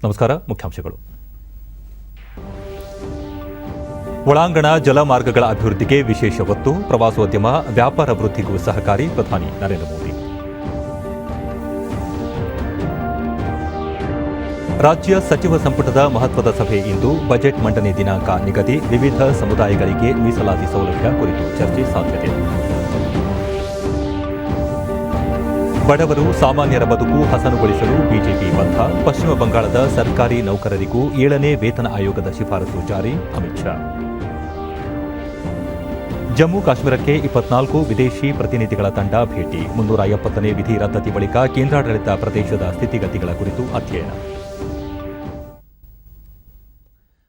ನಮಸ್ಕಾರ. ಮುಖ್ಯಾಂಶಗಳು. ಒಳಾಂಗಣ ಜಲಮಾರ್ಗಗಳ ಅಭಿವೃದ್ಧಿಗೆ ವಿಶೇಷ ಒತ್ತು, ಪ್ರವಾಸೋದ್ಯಮ ವ್ಯಾಪಾರ ವೃದ್ಧಿಗೂ ಸಹಕಾರಿ, ಪ್ರಧಾನಿ ನರೇಂದ್ರ ಮೋದಿ. ರಾಜ್ಯ ಸಚಿವ ಸಂಪುಟದ ಮಹತ್ವದ ಸಭೆ ಇಂದು, ಬಜೆಟ್ ಮಂಡನೆ ದಿನಾಂಕ ನಿಗದಿ, ವಿವಿಧ ಸಮುದಾಯಗಳಿಗೆ ಮೀಸಲಾತಿ ಸೌಲಭ್ಯ ಕುರಿತು ಚರ್ಚೆ ಸಾಧ್ಯತೆ. ಬಡವರು ಸಾಮಾನ್ಯರ ಬದುಕು ಹಸನುಗೊಳಿಸಲು ಬಿಜೆಪಿ ಬದ್ಧ, ಪಶ್ಚಿಮ ಬಂಗಾಳದ ಸರ್ಕಾರಿ ನೌಕರರಿಗೂ 7ನೇ ವೇತನ ಆಯೋಗದ ಶಿಫಾರಸು ಜಾರಿ, ಅಮಿತ್ ಶಾ. ಜಮ್ಮು ಕಾಶ್ಮೀರಕ್ಕೆ 24 ವಿದೇಶಿ ಪ್ರತಿನಿಧಿಗಳ ತಂಡ ಭೇಟಿ, 370ನೇ ವಿಧಿ ರದ್ದತಿ ಬಳಿಕ ಕೇಂದ್ರಾಡಳಿತ ಪ್ರದೇಶದ ಸ್ಥಿತಿಗತಿಗಳ ಕುರಿತು ಅಧ್ಯಯನ.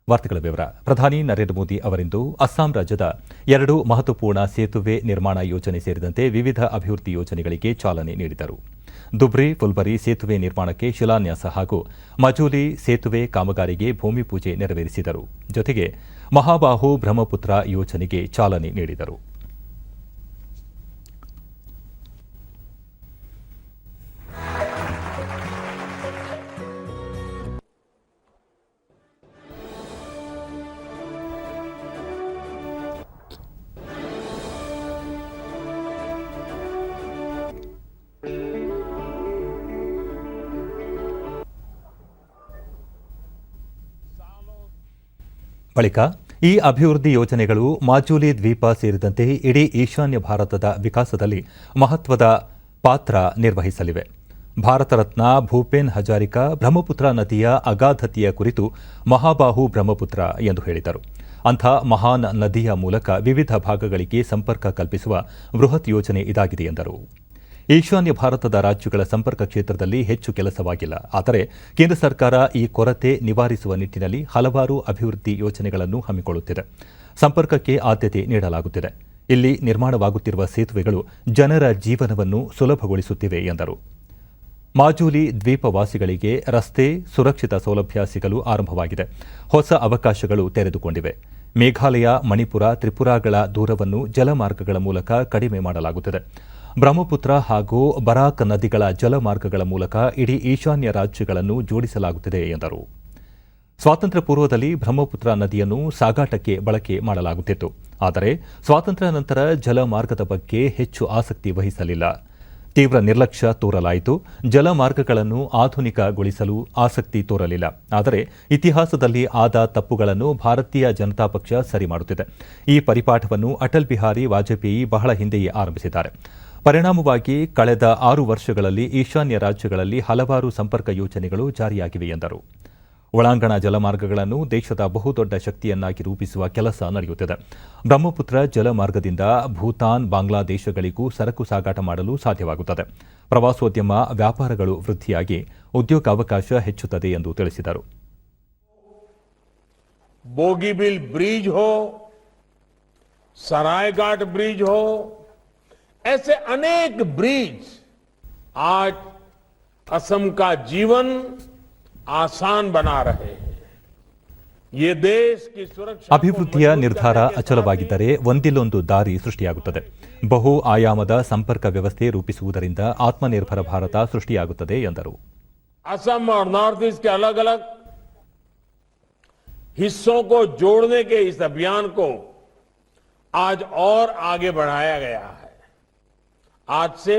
ವಾರ್ತೆಗಳ ವಿವರ. ಪ್ರಧಾನಿ ನರೇಂದ್ರ ಮೋದಿ ಅವರಿಂದು ಅಸ್ಸಾಂ ರಾಜ್ಯದ 2 ಮಹತ್ವಪೂರ್ಣ ಸೇತುವೆ ನಿರ್ಮಾಣ ಯೋಜನೆ ಸೇರಿದಂತೆ ವಿವಿಧ ಅಭಿವೃದ್ಧಿ ಯೋಜನೆಗಳಿಗೆ ಚಾಲನೆ ನೀಡಿದರು. ದುಬ್ರಿ ಫುಲ್ಬರಿ ಸೇತುವೆ ನಿರ್ಮಾಣಕ್ಕೆ ಶಿಲಾನ್ಯಾಸ ಹಾಗೂ ಮಜೂಲಿ ಸೇತುವೆ ಕಾಮಗಾರಿಗೆ ಭೂಮಿ ಪೂಜೆ ನೆರವೇರಿಸಿದರು. ಜೊತೆಗೆ ಮಹಾಬಾಹು ಬ್ರಹ್ಮಪುತ್ರ ಯೋಜನೆಗೆ ಚಾಲನೆ ನೀಡಿದರು. ಬಳಿಕ ಈ ಅಭಿವೃದ್ಧಿ ಯೋಜನೆಗಳು ಮಾಜೂಲಿ ದ್ವೀಪ ಸೇರಿದಂತೆ ಇಡೀ ಈಶಾನ್ಯ ಭಾರತದ ವಿಕಾಸದಲ್ಲಿ ಮಹತ್ವದ ಪಾತ್ರ ನಿರ್ವಹಿಸಲಿವೆ. ಭಾರತ ರತ್ನ ಭೂಪೇನ್ ಹಜಾರಿಕಾ ಬ್ರಹ್ಮಪುತ್ರ ನದಿಯ ಅಗಾಧತೆಯ ಕುರಿತು ಮಹಾಬಾಹು ಬ್ರಹ್ಮಪುತ್ರ ಎಂದು ಹೇಳಿದರು. ಅಂಥ ಮಹಾನ್ ನದಿಯ ಮೂಲಕ ವಿವಿಧ ಭಾಗಗಳಿಗೆ ಸಂಪರ್ಕ ಕಲ್ಪಿಸುವ ಬೃಹತ್ ಯೋಜನೆ ಇದಾಗಿದೆ ಎಂದರು. ಈಶಾನ್ಯ ಭಾರತದ ರಾಜ್ಯಗಳ ಸಂಪರ್ಕ ಕ್ಷೇತ್ರದಲ್ಲಿ ಹೆಚ್ಚು ಕೆಲಸವಾಗಿಲ್ಲ. ಆದರೆ ಕೇಂದ್ರ ಸರ್ಕಾರ ಈ ಕೊರತೆ ನಿವಾರಿಸುವ ನಿಟ್ಟಿನಲ್ಲಿ ಹಲವಾರು ಅಭಿವೃದ್ಧಿ ಯೋಜನೆಗಳನ್ನು ಹಮ್ಮಿಕೊಳ್ಳುತ್ತಿದೆ. ಸಂಪರ್ಕಕ್ಕೆ ಆದ್ಯತೆ ನೀಡಲಾಗುತ್ತಿದೆ. ಇಲ್ಲಿ ನಿರ್ಮಾಣವಾಗುತ್ತಿರುವ ಸೇತುವೆಗಳು ಜನರ ಜೀವನವನ್ನು ಸುಲಭಗೊಳಿಸುತ್ತಿವೆ ಎಂದರು. ಮಾಜೂಲಿ ದ್ವೀಪವಾಸಿಗಳಿಗೆ ರಸ್ತೆ ಸುರಕ್ಷಿತ ಸೌಲಭ್ಯ ಸಿಗಲು ಆರಂಭವಾಗಿದೆ. ಹೊಸ ಅವಕಾಶಗಳು ತೆರೆದುಕೊಂಡಿವೆ. ಮೇಘಾಲಯ, ಮಣಿಪುರ, ತ್ರಿಪುರಾಗಳ ದೂರವನ್ನು ಜಲಮಾರ್ಗಗಳ ಮೂಲಕ ಕಡಿಮೆ ಮಾಡಲಾಗುತ್ತಿದೆ. ಬ್ರಹ್ಮಪುತ್ರ ಹಾಗೂ ಬರಾಕ್ ನದಿಗಳ ಜಲಮಾರ್ಗಗಳ ಮೂಲಕ ಇಡೀ ಈಶಾನ್ಯ ರಾಜ್ಯಗಳನ್ನು ಜೋಡಿಸಲಾಗುತ್ತಿದೆ ಎಂದರು. ಸ್ವಾತಂತ್ರ್ಯ ಪೂರ್ವದಲ್ಲಿ ಬ್ರಹ್ಮಪುತ್ರ ನದಿಯನ್ನು ಸಾಗಾಟಕ್ಕೆ ಬಳಕೆ ಮಾಡಲಾಗುತ್ತಿತ್ತು. ಆದರೆ ಸ್ವಾತಂತ್ರ್ಯ ನಂತರ ಜಲಮಾರ್ಗದ ಬಗ್ಗೆ ಹೆಚ್ಚು ಆಸಕ್ತಿ ವಹಿಸಲಿಲ್ಲ. ತೀವ್ರ ನಿರ್ಲಕ್ಷ್ಯ ತೋರಲಾಯಿತು. ಜಲಮಾರ್ಗಗಳನ್ನು ಆಧುನಿಕಗೊಳಿಸಲು ಆಸಕ್ತಿ ತೋರಲಿಲ್ಲ. ಆದರೆ ಇತಿಹಾಸದಲ್ಲಿ ಆದ ತಪ್ಪುಗಳನ್ನು ಭಾರತೀಯ ಜನತಾ ಪಕ್ಷ ಸರಿ ಮಾಡುತ್ತಿದೆ. ಈ ಪರಿಪಾಠವನ್ನು ಅಟಲ್ ಬಿಹಾರಿ ವಾಜಪೇಯಿ ಬಹಳ ಹಿಂದೆಯೇ ಆರಂಭಿಸಿದ್ದಾರೆ. ಪರಿಣಾಮವಾಗಿ ಕಳೆದ 6 ವರ್ಷಗಳಲ್ಲಿ ಈಶಾನ್ಯ ರಾಜ್ಯಗಳಲ್ಲಿ ಹಲವಾರು ಸಂಪರ್ಕ ಯೋಜನೆಗಳು ಜಾರಿಯಾಗಿವೆ ಎಂದರು. ಒಳಾಂಗಣ ಜಲಮಾರ್ಗಗಳನ್ನು ದೇಶದ ಬಹುದೊಡ್ಡ ಶಕ್ತಿಯನ್ನಾಗಿ ರೂಪಿಸುವ ಕೆಲಸ ನಡೆಯುತ್ತಿದೆ. ಬ್ರಹ್ಮಪುತ್ರ ಜಲಮಾರ್ಗದಿಂದ ಭೂತಾನ್, ಬಾಂಗ್ಲಾದೇಶಗಳಿಗೂ ಸರಕು ಸಾಗಾಟ ಮಾಡಲು ಸಾಧ್ಯವಾಗುತ್ತದೆ. ಪ್ರವಾಸೋದ್ಯಮ ವ್ಯಾಪಾರಗಳು ವೃದ್ಧಿಯಾಗಿ ಉದ್ಯೋಗಾವಕಾಶ ಹೆಚ್ಚುತ್ತದೆ ಎಂದು ತಿಳಿಸಿದರು. बोगीबिल ब्रिज हो, सरायघाट ब्रिज हो, ऐसे अनेक ब्रिज आज असम का जीवन आसान बना रहे हैं. ये देश की सुरक्षा ಅಭಿವೃದ್ಧಿಯ ನಿರ್ಧಾರ ಅಚಲವಾಗಿದ್ದರೆ ಒಂದಿಲ್ಲೊಂದು ದಾರಿ ಸೃಷ್ಟಿಯಾಗುತ್ತದೆ. ಬಹು ಆಯಾಮದ ಸಂಪರ್ಕ ವ್ಯವಸ್ಥೆ ರೂಪಿಸುವುದರಿಂದ ಆತ್ಮನಿರ್ಭರ ಭಾರತ ಸೃಷ್ಟಿಯಾಗುತ್ತದೆ ಎಂದರು. असम और नॉर्थ ईस्ट के अलग अलग हिस्सों को जोड़ने के इस अभियान को आज और आगे बढ़ाया गया है. आज से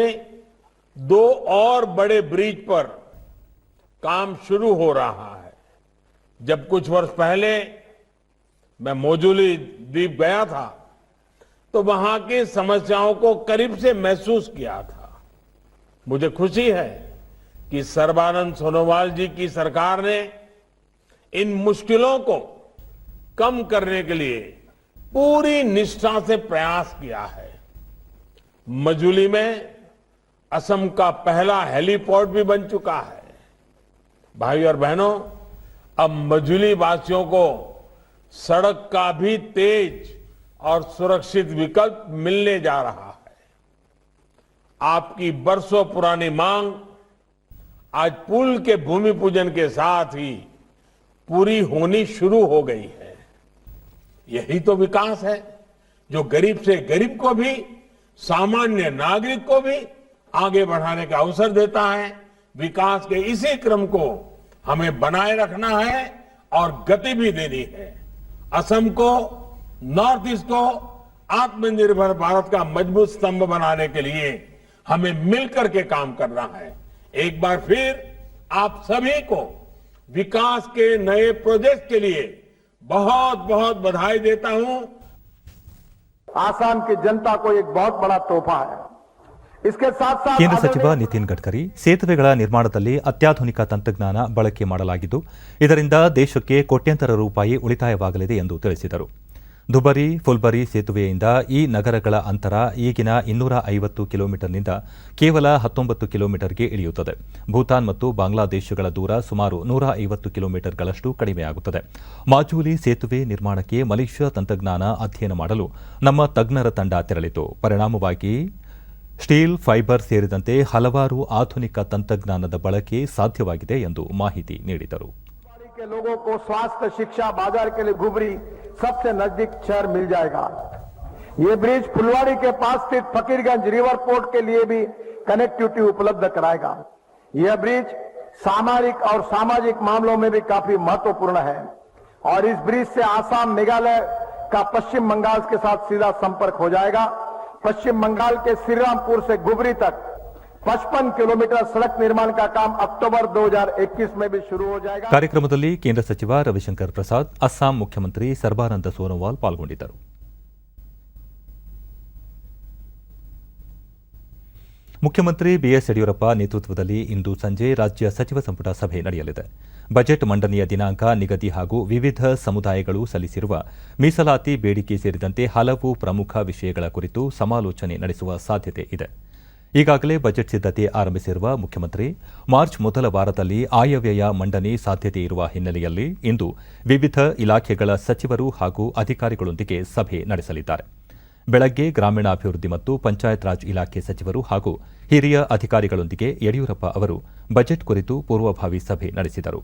2 और बड़े ब्रिज पर काम शुरू हो रहा है. जब कुछ वर्ष पहले मैं मोजूली द्वीप गया था तो वहां की समस्याओं को करीब से महसूस किया था. मुझे खुशी है कि सर्बानंद सोनोवाल जी की सरकार ने इन मुश्किलों को कम करने के लिए पूरी निष्ठा से प्रयास किया है. मजूली में असम का पहला हेलीपोर्ट भी बन चुका है. भाई और बहनों, अब मजूली वासियों को सड़क का भी तेज और सुरक्षित विकल्प मिलने जा रहा है. आपकी बरसों पुरानी मांग आज पुल के भूमि पूजन के साथ ही पूरी होनी शुरू हो गई है. यही तो विकास है जो गरीब से गरीब को भी, सामान्य नागरिक को भी आगे बढ़ाने का अवसर देता है. विकास के इसी क्रम को हमें बनाए रखना है और गति भी देनी है। असम को, नॉर्थ ईस्ट को आत्मनिर्भर भारत का मजबूत स्तंभ बनाने के लिए हमें मिलकर के काम करना है। एक बार फिर आप सभी को विकास के नए प्रोजेक्ट के लिए बहुत बहुत बधाई देता हूं। आसाम की जनता को एक बहुत बड़ा तोहफा है। इसके साथ साथ ಕೇಂದ್ರ ಸಚಿವ ನಿತಿನ್ ಗಡ್ಕರಿ ಸೇತುವೆಗಳ ನಿರ್ಮಾಣದಲ್ಲಿ ಅತ್ಯಾಧುನಿಕ ತಂತ್ರಜ್ಞಾನ ಬಳಕೆ ಮಾಡಲಾಗಿದ್ದು ಇದರಿಂದ ದೇಶಕ್ಕೆ ಕೋಟ್ಯಂತರ ರೂಪಾಯಿ ಉಳಿತಾಯವಾಗಲಿದೆ ಎಂದು ತಿಳಿಸಿದರು. ಧುಬರಿ ಫುಲ್ಬರಿ ಸೇತುವೆಯಿಂದ ಈ ನಗರಗಳ ಅಂತರ ಈಗಿನ 250 ಕಿಲೋಮೀಟರ್ನಿಂದ ಕೇವಲ 19 ಕಿಲೋಮೀಟರ್ಗೆ ಇಳಿಯುತ್ತದೆ. ಭೂತಾನ್ ಮತ್ತು ಬಾಂಗ್ಲಾದೇಶಗಳ ದೂರ ಸುಮಾರು 150 ಕಿಲೋಮೀಟರ್ಗಳಷ್ಟು ಕಡಿಮೆಯಾಗುತ್ತದೆ. ಮಾಜೂಲಿ ಸೇತುವೆ ನಿರ್ಮಾಣಕ್ಕೆ ಮಲೇಷ್ಯಾ ತಂತ್ರಜ್ಞಾನ ಅಧ್ಯಯನ ಮಾಡಲು ನಮ್ಮ ತಜ್ಞರ ತಂಡ ತೆರಳಿತು. ಪರಿಣಾಮವಾಗಿ ಸ್ಟೀಲ್, ಫೈಬರ್ ಸೇರಿದಂತೆ ಹಲವಾರು ಆಧುನಿಕ ತಂತ್ರಜ್ಞಾನದ ಬಳಕೆ ಸಾಧ್ಯವಾಗಿದೆ ಎಂದು ಮಾಹಿತಿ ನೀಡಿದರು. के लोगों को स्वास्थ्य, शिक्षा, बाजार के लिए घुबरी सबसे नजदीक शहर मिल जाएगा। ये ब्रिज फुलवाड़ी के पास स्थित फकीरगंज रिवर पोर्ट के लिए भी कनेक्टिविटी उपलब्ध कराएगा। यह ब्रिज सामरिक और सामाजिक मामलों में भी काफी महत्वपूर्ण है और इस ब्रिज से आसाम, मेघालय का पश्चिम बंगाल के साथ सीधा संपर्क हो जाएगा। पश्चिम बंगाल के श्रीरामपुर से घुबरी तक 55 किलोमीटर सड़क निर्माण का काम अक्टूबर 2021 में भी शुरू हो जाएगा। ಕಾರ್ಯಕ್ರಮದಲ್ಲಿ ಕೇಂದ್ರ ಸಚಿವ ರವಿಶಂಕರ್ ಪ್ರಸಾದ್, ಅಸ್ಸಾಂ ಮುಖ್ಯಮಂತ್ರಿ ಸರ್ಬಾನಂದ ಸೋನೋವಾಲ್ ಪಾಲ್ಗೊಂಡಿದ್ದರು. ಮುಖ್ಯಮಂತ್ರಿ ಬಿಎಸ್ ಯಡಿಯೂರಪ್ಪ ನೇತೃತ್ವದಲ್ಲಿ ಇಂದು ಸಂಜೆ ರಾಜ್ಯ ಸಚಿವ ಸಂಪುಟ ಸಭೆ ನಡೆಯಲಿದೆ. ಬಜೆಟ್ ಮಂಡನೆಯ ದಿನಾಂಕ ನಿಗದಿ ಹಾಗೂ ವಿವಿಧ ಸಮುದಾಯಗಳು ಸಲ್ಲಿಸಿರುವ ಮೀಸಲಾತಿ ಬೇಡಿಕೆ ಸೇರಿದಂತೆ ಹಲವು ಪ್ರಮುಖ ವಿಷಯಗಳ ಕುರಿತು ಸಮಾಲೋಚನೆ ನಡೆಸುವ ಸಾಧ್ಯತೆ ಇದೆ. ಈಗಾಗಲೇ ಬಜೆಟ್ ಸಿದ್ಧತೆ ಆರಂಭಿಸಿರುವ ಮುಖ್ಯಮಂತ್ರಿ ಮಾರ್ಚ್ ಮೊದಲ ವಾರದಲ್ಲಿ ಆಯವ್ಯಯ ಮಂಡನೆ ಸಾಧ್ಯತೆ ಇರುವ ಹಿನ್ನೆಲೆಯಲ್ಲಿ ಇಂದು ವಿವಿಧ ಇಲಾಖೆಗಳ ಸಚಿವರು ಹಾಗೂ ಅಧಿಕಾರಿಗಳೊಂದಿಗೆ ಸಭೆ ನಡೆಸಲಿದ್ದಾರೆ. ಬೆಳಗ್ಗೆ ಗ್ರಾಮೀಣಾಭಿವೃದ್ಧಿ ಮತ್ತು ಪಂಚಾಯತ್ ರಾಜ್ ಇಲಾಖೆ ಸಚಿವರು ಹಾಗೂ ಹಿರಿಯ ಅಧಿಕಾರಿಗಳೊಂದಿಗೆ ಯಡಿಯೂರಪ್ಪ ಅವರು ಬಜೆಟ್ ಕುರಿತು ಪೂರ್ವಭಾವಿ ಸಭೆ ನಡೆಸಿದರು.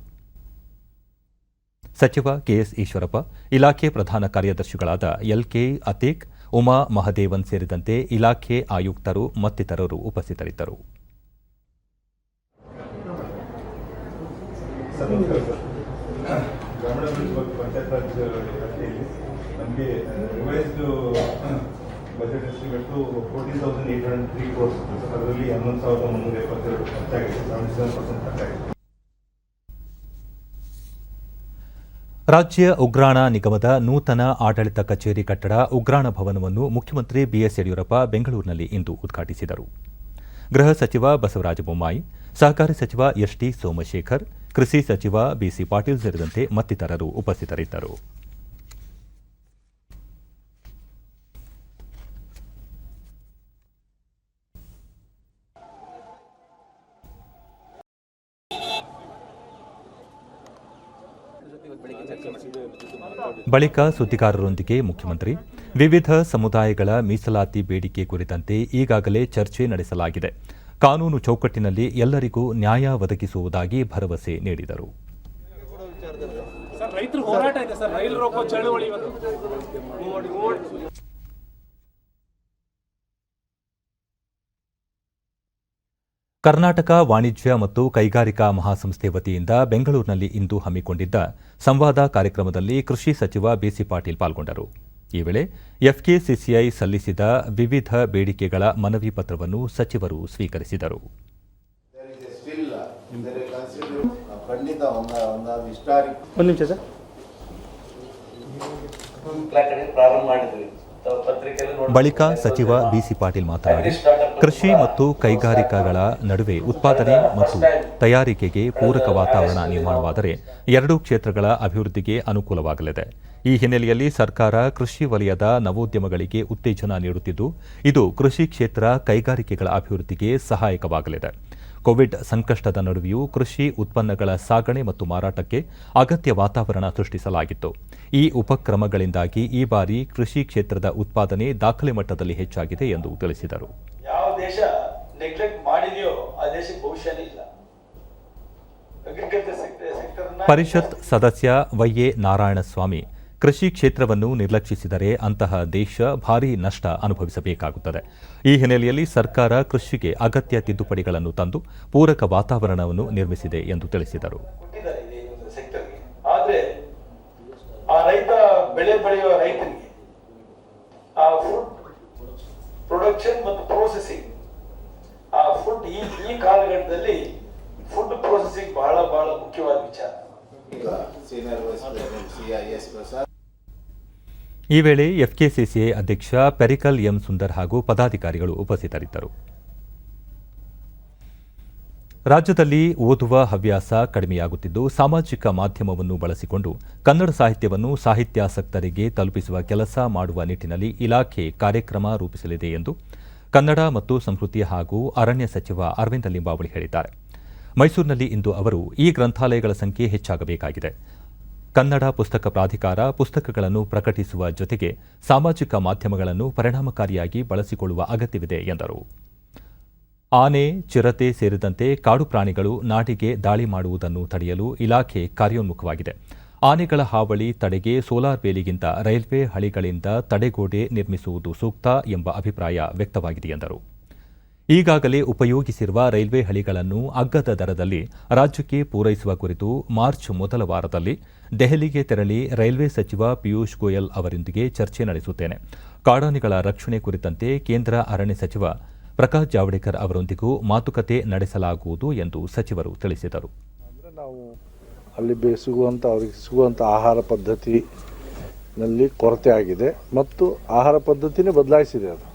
ಸಚಿವ ಕೆಎಸ್ ಈಶ್ವರಪ್ಪ, ಇಲಾಖೆ ಪ್ರಧಾನ ಕಾರ್ಯದರ್ಶಿಗಳಾದ ಎಲ್ಕೆ ಅತೀಕ್, ಉಮಾ ಮಹದೇವನ್ ಸೇರಿದಂತೆ ಇಲಾಖೆ ಆಯುಕ್ತರು ಮತ್ತಿತರರು ಉಪಸ್ಥಿತರಿದ್ದರು. ನಮಗೆ ರಿವೈಸ್ಡ್ ಬಜೆಟ್ ಎಸ್ಟಿಮೇಟ್ 14,803 crores ಅದರಲ್ಲಿ 11,372 ಖರ್ಚಾಗಿದೆ. 77% ಖರ್ಚಾಗಿದೆ. ರಾಜ್ಯ ಉಗ್ರಾಣ ನಿಗಮದ ನೂತನ ಆಡಳಿತ ಕಚೇರಿ ಕಟ್ಟಡ ಉಗ್ರಾಣ ಭವನವನ್ನು ಮುಖ್ಯಮಂತ್ರಿ ಬಿಎಸ್ ಯಡಿಯೂರಪ್ಪ ಬೆಂಗಳೂರಿನಲ್ಲಿ ಇಂದು ಉದ್ಘಾಟಿಸಿದರು. ಗೃಹ ಸಚಿವ ಬಸವರಾಜ ಬೊಮ್ಮಾಯಿ, ಸಹಕಾರಿ ಸಚಿವ ಎಸ್ಟಿ ಸೋಮಶೇಖರ್, ಕೃಷಿ ಸಚಿವ ಬಿಸಿ ಪಾಟೀಲ್ ಸೇರಿದಂತೆ ಮತ್ತಿತರರು ಉಪಸ್ಥಿತರಿದ್ದರು. ಬಳಿಕ ಸುದ್ದಿಗಾರರೊಂದಿಗೆ ಮುಖ್ಯಮಂತ್ರಿ ವಿವಿಧ ಸಮುದಾಯಗಳ ಮೀಸಲಾತಿ ಬೇಡಿಕೆ ಕುರಿತಂತೆ ಈಗಾಗಲೇ ಚರ್ಚೆ ನಡೆಸಲಾಗಿದೆ. ಕಾನೂನು ಚೌಕಟ್ಟಿನಲ್ಲಿ ಎಲ್ಲರಿಗೂ ನ್ಯಾಯ ಒದಗಿಸುವುದಾಗಿ ಭರವಸೆ ನೀಡಿದರು. ಕರ್ನಾಟಕ ವಾಣಿಜ್ಯ ಮತ್ತು ಕೈಗಾರಿಕಾ ಮಹಾಸಂಸ್ಥೆ ವತಿಯಿಂದ ಬೆಂಗಳೂರಿನಲ್ಲಿ ಇಂದು ಹಮ್ಮಿಕೊಂಡಿದ್ದ ಸಂವಾದ ಕಾರ್ಯಕ್ರಮದಲ್ಲಿ ಕೃಷಿ ಸಚಿವ ಬಿಸಿ ಪಾಟೀಲ್ ಪಾಲ್ಗೊಂಡರು. ಈ ವೇಳೆ ಎಫ್ಕೆಸಿಸಿಐ ಸಲ್ಲಿಸಿದ ವಿವಿಧ ಬೇಡಿಕೆಗಳ ಮನವಿ ಪತ್ರವನ್ನು ಸಚಿವರು ಸ್ವೀಕರಿಸಿದರು. ಬಳಿಕ ಸಚಿವ ಬಿಸಿ ಪಾಟೀಲ್ ಮಾತನಾಡಿ, ಕೃಷಿ ಮತ್ತು ಕೈಗಾರಿಕೆಗಳ ನಡುವೆ ಉತ್ಪಾದನೆ ಮತ್ತು ತಯಾರಿಕೆಗೆ ಪೂರಕ ವಾತಾವರಣ ನಿರ್ಮಾಣವಾದರೆ ಎರಡೂ ಕ್ಷೇತ್ರಗಳ ಅಭಿವೃದ್ಧಿಗೆ ಅನುಕೂಲವಾಗಲಿದೆ. ಈ ಹಿನ್ನೆಲೆಯಲ್ಲಿ ಸರ್ಕಾರ ಕೃಷಿ ವಲಯದ ನವೋದ್ಯಮಗಳಿಗೆ ಉತ್ತೇಜನ ನೀಡುತ್ತಿದ್ದು, ಇದು ಕೃಷಿ ಕ್ಷೇತ್ರ ಕೈಗಾರಿಕೆಗಳ ಅಭಿವೃದ್ಧಿಗೆ ಸಹಾಯಕವಾಗಲಿದೆ. ಕೋವಿಡ್ ಸಂಕಷ್ಟದ ನಡುವೆಯೂ ಕೃಷಿ ಉತ್ಪನ್ನಗಳ ಸಾಗಣೆ ಮತ್ತು ಮಾರಾಟಕ್ಕೆ ಅಗತ್ಯ ವಾತಾವರಣ ಸೃಷ್ಟಿಸಲಾಗಿತ್ತು. ಈ ಉಪಕ್ರಮಗಳಿಂದಾಗಿ ಈ ಬಾರಿ ಕೃಷಿ ಕ್ಷೇತ್ರದ ಉತ್ಪಾದನೆ ದಾಖಲೆ ಮಟ್ಟದಲ್ಲಿ ಹೆಚ್ಚಾಗಿದೆ ಎಂದು ತಿಳಿಸಿದರು. ಯಾವ ದೇಶ ನೆಗ್ಲೆಕ್ಟ್ ಮಾಡಿದೆಯೋ ಆ ದೇಶಕ್ಕೆ ಭವಿಷ್ಯನೇ ಇಲ್ಲ. ಪರಿಷತ್ ಸದಸ್ಯ ವೈಎ ನಾರಾಯಣಸ್ವಾಮಿ, ಕೃಷಿ ಕ್ಷೇತ್ರವನ್ನು ನಿರ್ಲಕ್ಷಿಸಿದರೆ ಅಂತಹ ದೇಶ ಭಾರೀ ನಷ್ಟ ಅನುಭವಿಸಬೇಕಾಗುತ್ತದೆ. ಈ ಹಿನ್ನೆಲೆಯಲ್ಲಿ ಸರ್ಕಾರ ಕೃಷಿಗೆ ಅಗತ್ಯ ತಿದ್ದುಪಡಿಗಳನ್ನು ತಂದು ಪೂರಕ ವಾತಾವರಣವನ್ನು ನಿರ್ಮಿಸಿದೆ ಎಂದು ತಿಳಿಸಿದರು. ಸೆಕ್ಟರ್ಗೆ ಆದ್ರೆ ಆ ರೈತ ಬೆಳೆ ಬೆಳೆಯುವ ರೈತನಿಗೆ ಆ ಫುಡ್ ಪ್ರೊಡಕ್ಷನ್ ಮತ್ತು ಪ್ರೊಸೆಸಿಂಗ್ ಆ ಫುಡ್ ಈ ಕಾಲಘಟ್ಟದಲ್ಲಿ ಫುಡ್ ಪ್ರೊಸೆಸಿಂಗ್ ಬಹಳ ಮುಖ್ಯವಾದ ವಿಚಾರ. ಈ ವೇಳೆ ಎಫ್ಕೆಸಿಸಿಐ ಅಧ್ಯಕ್ಷ ಪೆರಿಕಲ್ ಎಂ ಸುಂದರ್ ಹಾಗೂ ಪದಾಧಿಕಾರಿಗಳು ಉಪಸ್ಥಿತರಿದ್ದರು. ರಾಜ್ಯದಲ್ಲಿ ಓದುವ ಹವ್ಯಾಸ ಕಡಿಮೆಯಾಗುತ್ತಿದ್ದು, ಸಾಮಾಜಿಕ ಮಾಧ್ಯಮವನ್ನು ಬಳಸಿಕೊಂಡು ಕನ್ನಡ ಸಾಹಿತ್ಯವನ್ನು ಸಾಹಿತ್ಯಾಸಕ್ತರಿಗೆ ತಲುಪಿಸುವ ಕೆಲಸ ಮಾಡುವ ನಿಟ್ಟಿನಲ್ಲಿ ಇಲಾಖೆ ಕಾರ್ಯಕ್ರಮ ರೂಪಿಸಲಿದೆ ಎಂದು ಕನ್ನಡ ಮತ್ತು ಸಂಸ್ಕೃತಿ ಹಾಗೂ ಅರಣ್ಯ ಸಚಿವ ಅರವಿಂದ ಲಿಂಬಾವಳಿ ಹೇಳಿದ್ದಾರೆ. ಮೈಸೂರಿನಲ್ಲಿ ಇಂದು ಅವರು ಈ ಗ್ರಂಥಾಲಯಗಳ ಸಂಖ್ಯೆ ಹೆಚ್ಚಾಗಬೇಕಾಗಿದೆ. ಕನ್ನಡ ಪುಸ್ತಕ ಪ್ರಾಧಿಕಾರ ಪುಸ್ತಕಗಳನ್ನು ಪ್ರಕಟಿಸುವ ಜೊತೆಗೆ ಸಾಮಾಜಿಕ ಮಾಧ್ಯಮಗಳನ್ನು ಪರಿಣಾಮಕಾರಿಯಾಗಿ ಬಳಸಿಕೊಳ್ಳುವ ಅಗತ್ಯವಿದೆ ಎಂದರು. ಆನೆ, ಚಿರತೆ ಸೇರಿದಂತೆ ಕಾಡು ಪ್ರಾಣಿಗಳು ನಾಡಿಗೆ ದಾಳಿ ಮಾಡುವುದನ್ನು ತಡೆಯಲು ಇಲಾಖೆ ಕಾರ್ಯೋನ್ಮುಖವಾಗಿದೆ. ಆನೆಗಳ ಹಾವಳಿ ತಡೆಗೆ ಸೋಲಾರ್ ಬೇಲಿಗಿಂತ ರೈಲ್ವೆ ಹಳಿಗಳಿಂದ ತಡೆಗೋಡೆ ನಿರ್ಮಿಸುವುದು ಸೂಕ್ತ ಎಂಬ ಅಭಿಪ್ರಾಯ ವ್ಯಕ್ತವಾಗಿದೆ ಎಂದರು. ಈಗಾಗಲೇ ಉಪಯೋಗಿಸಿರುವ ರೈಲ್ವೆ ಹಳಿಗಳನ್ನು ಅಗ್ಗದ ದರದಲ್ಲಿ ರಾಜ್ಯಕ್ಕೆ ಪೂರೈಸುವ ಕುರಿತು ಮಾರ್ಚ್ ಮೊದಲ ವಾರದಲ್ಲಿ ದೆಹಲಿಗೆ ತೆರಳಿ ರೈಲ್ವೆ ಸಚಿವ ಪಿಯೂಷ್ ಗೋಯಲ್ ಅವರೊಂದಿಗೆ ಚರ್ಚೆ ನಡೆಸುತ್ತೇನೆ. ಕಾಡಾನೆಗಳ ರಕ್ಷಣೆ ಕುರಿತಂತೆ ಕೇಂದ್ರ ಅರಣ್ಯ ಸಚಿವ ಪ್ರಕಾಶ್ ಜಾವಡೇಕರ್ ಅವರೊಂದಿಗೂ ಮಾತುಕತೆ ನಡೆಸಲಾಗುವುದು ಎಂದು ಸಚಿವರು ತಿಳಿಸಿದರು. ನಾವು ಅಲ್ಲಿ ಅವರಿಗೆ ಸಿಗುವಂಥ ಆಹಾರ ಪದ್ಧತಿನಲ್ಲಿ ಕೊರತೆ ಆಗಿದೆ ಮತ್ತು ಆಹಾರ ಪದ್ಧತಿನೇ ಬದಲಾಯಿಸಿದೆ ಅದು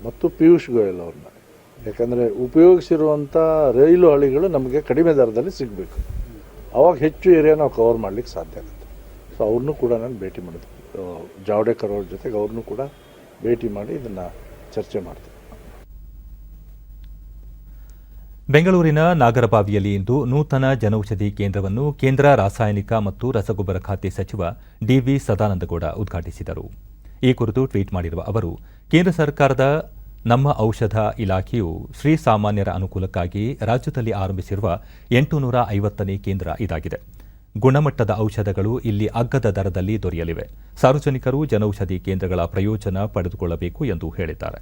ಮತ್ತು ಪಿಯೂಷ್ ಗೋಯಲ್ ಅವ್ರನ್ನ. ಯಾಕಂದರೆ ಉಪಯೋಗಿಸಿರುವಂಥ ರೈಲು ಹಳಿಗಳು ನಮಗೆ ಕಡಿಮೆ ದರದಲ್ಲಿ ಸಿಗಬೇಕು. ಅವಾಗ ಹೆಚ್ಚು ಏರಿಯಾ ನಾವು ಕವರ್ ಮಾಡಲಿಕ್ಕೆ ಸಾಧ್ಯ ಆಗುತ್ತೆ. ಸೊ ಅವ್ರನ್ನೂ ಕೂಡ ನಾನು ಭೇಟಿ ಮಾಡಿದೆ, ಜಾವಡೇಕರ್ ಅವ್ರ ಜೊತೆಗೆ ಅವ್ರನ್ನೂ ಕೂಡ ಭೇಟಿ ಮಾಡಿ ಇದನ್ನು ಚರ್ಚೆ ಮಾಡ್ತೀನಿ. ಬೆಂಗಳೂರಿನ ನಾಗರಬಾವಿಯಲ್ಲಿ ಇಂದು ನೂತನ ಜನೌಷಧಿ ಕೇಂದ್ರವನ್ನು ಕೇಂದ್ರ ರಾಸಾಯನಿಕ ಮತ್ತು ರಸಗೊಬ್ಬರ ಖಾತೆ ಸಚಿವ ಡಿವಿ ಸದಾನಂದಗೌಡ ಉದ್ಘಾಟಿಸಿದರು. ಈ ಕುರಿತು ಟ್ವೀಟ್ ಮಾಡಿರುವ ಅವರು, ಕೇಂದ್ರ ಸರ್ಕಾರದ ನಮ್ಮ ಔಷಧ ಇಲಾಖೆಯು ಶ್ರೀಸಾಮಾನ್ಯರ ಅನುಕೂಲಕ್ಕಾಗಿ ರಾಜ್ಯದಲ್ಲಿ ಆರಂಭಿಸಿರುವ 850ನೇ ಕೇಂದ್ರ ಇದಾಗಿದೆ. ಗುಣಮಟ್ಟದ ಔಷಧಗಳು ಇಲ್ಲಿ ಅಗ್ಗದ ದರದಲ್ಲಿ ದೊರೆಯಲಿವೆ. ಸಾರ್ವಜನಿಕರು ಜನೌಷಧಿ ಕೇಂದ್ರಗಳ ಪ್ರಯೋಜನ ಪಡೆದುಕೊಳ್ಳಬೇಕು ಎಂದು ಹೇಳಿದ್ದಾರೆ.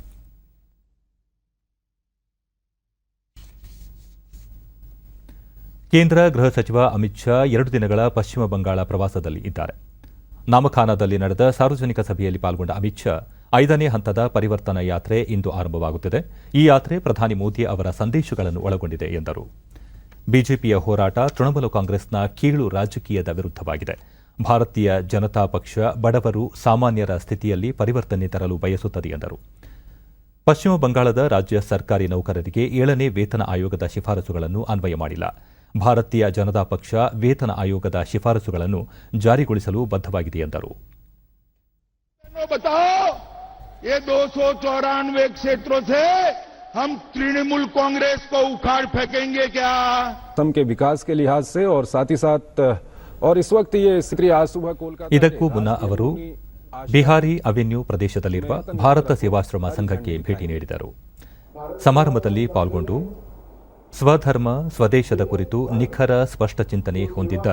ಕೇಂದ್ರ ಗೃಹ ಸಚಿವ ಅಮಿತ್ ಶಾ 2 ದಿನಗಳ ಪಶ್ಚಿಮ ಬಂಗಾಳ ಪ್ರವಾಸದಲ್ಲಿ ಇದ್ದಾರೆ. ನಾಮಖಾನಾದಲ್ಲಿ ನಡೆದ ಸಾರ್ವಜನಿಕ ಸಭೆಯಲ್ಲಿ ಪಾಲ್ಗೊಂಡ ಅಮಿತ್ ಶಾ 5ನೇ ಹಂತದ ಪರಿವರ್ತನಾ ಯಾತ್ರೆ ಇಂದು ಆರಂಭವಾಗುತ್ತಿದೆ. ಈ ಯಾತ್ರೆ ಪ್ರಧಾನಿ ಮೋದಿ ಅವರ ಸಂದೇಶಗಳನ್ನು ಒಳಗೊಂಡಿದೆ ಎಂದರು. ಬಿಜೆಪಿಯ ಹೋರಾಟ ತೃಣಮೂಲ ಕಾಂಗ್ರೆಸ್ನ ಕೀಳು ರಾಜಕೀಯದ ವಿರುದ್ಧವಾಗಿದೆ. ಭಾರತೀಯ ಜನತಾ ಪಕ್ಷ ಬಡವರು ಸಾಮಾನ್ಯರ ಸ್ಥಿತಿಯಲ್ಲಿ ಪರಿವರ್ತನೆ ತರಲು ಬಯಸುತ್ತದೆ ಎಂದರು. ಪಶ್ಚಿಮ ಬಂಗಾಳದ ರಾಜ್ಯ ಸರ್ಕಾರಿ ನೌಕರರಿಗೆ 7ನೇ ವೇತನ ಆಯೋಗದ ಶಿಫಾರಸುಗಳನ್ನು ಅನ್ವಯ ಮಾಡಿಲ್ಲ. ಭಾರತೀಯ ಜನತಾ ಪಕ್ಷ ವೇತನ ಆಯೋಗದ ಶಿಫಾರಸುಗಳನ್ನು ಜಾರಿಗೊಳಿಸಲು ಬದ್ಧವಾಗಿದೆ ಎಂದರು. ये 294 क्षेत्रों से हम तृणमूल कांग्रेस को उखाड़ फेंकेंगे क्या? असम के विकास के लिहाज से और साथ ही साथ और इस वक्त ये आज सुबह कोलकाता ಇದಕ್ಕೂ ಮುನ್ನ ಅವರು ಬಿಹಾರಿ ಅವೆನ್ಯೂ ಪ್ರದೇಶದಲ್ಲಿರುವ ಭಾರತ ಸೇವಾಶ್ರಮ ಸಂಘಕ್ಕೆ ಭೇಟಿ ನೀಡಿದರು. ಸಮಾರಂಭದಲ್ಲಿ ಪಾಲ್ಗೊಂಡು ಸ್ವಧರ್ಮ ಸ್ವದೇಶದ ಕುರಿತು ನಿಖರ ಸ್ಪಷ್ಟ ಚಿಂತನೆ ಹೊಂದಿದ್ದ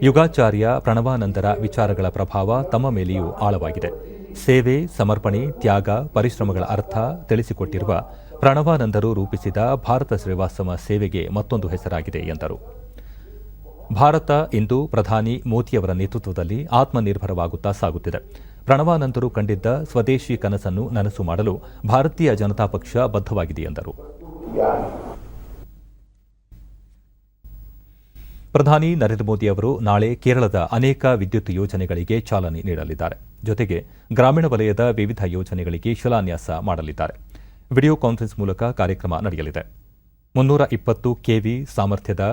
ಯುಗಾಚಾರ್ಯ ಪ್ರಣವಾನಂದರ ವಿಚಾರಗಳ ಪ್ರಭಾವ ತಮ್ಮ ಮೇಲೆಯೂ ಆಳವಾಗಿದೆ. ಸೇವೆ, ಸಮರ್ಪಣೆ, ತ್ಯಾಗ, ಪರಿಶ್ರಮಗಳ ಅರ್ಥ ತಿಳಿಸಿಕೊಟ್ಟಿರುವ ಪ್ರಣವಾನಂದರು ರೂಪಿಸಿದ ಭಾರತ ಸೇವಾಶ್ರಮ ಸೇವೆಗೆ ಮತ್ತೊಂದು ಹೆಸರಾಗಿದೆ ಎಂದರು. ಭಾರತ ಇಂದು ಪ್ರಧಾನಿ ಮೋದಿಯವರ ನೇತೃತ್ವದಲ್ಲಿ ಆತ್ಮನಿರ್ಭರವಾಗುತ್ತಾ ಸಾಗುತ್ತಿದೆ. ಪ್ರಣವಾನಂದರು ಕಂಡಿದ್ದ ಸ್ವದೇಶಿ ಕನಸನ್ನು ನನಸು ಮಾಡಲು ಭಾರತೀಯ ಜನತಾ ಪಕ್ಷ ಬದ್ಧವಾಗಿದೆ ಎಂದರು. ಪ್ರಧಾನಿ ನರೇಂದ್ರ ಮೋದಿ ಅವರು ನಾಳೆ ಕೇರಳದ ಅನೇಕ ವಿದ್ಯುತ್ ಯೋಜನೆಗಳಿಗೆ ಚಾಲನೆ ನೀಡಲಿದ್ದಾರೆ. ಜೊತೆಗೆ ಗ್ರಾಮೀಣ ವಲಯದ ವಿವಿಧ ಯೋಜನೆಗಳಿಗೆ ಶಿಲಾನ್ಯಾಸ ಮಾಡಲಿದ್ದಾರೆ. ವಿಡಿಯೋ ಕಾನ್ಫರೆನ್ಸ್ ಮೂಲಕ ಕಾರ್ಯಕ್ರಮ ನಡೆಯಲಿದೆ. 320 ಕೆವಿ ಸಾಮರ್ಥ್ಯದ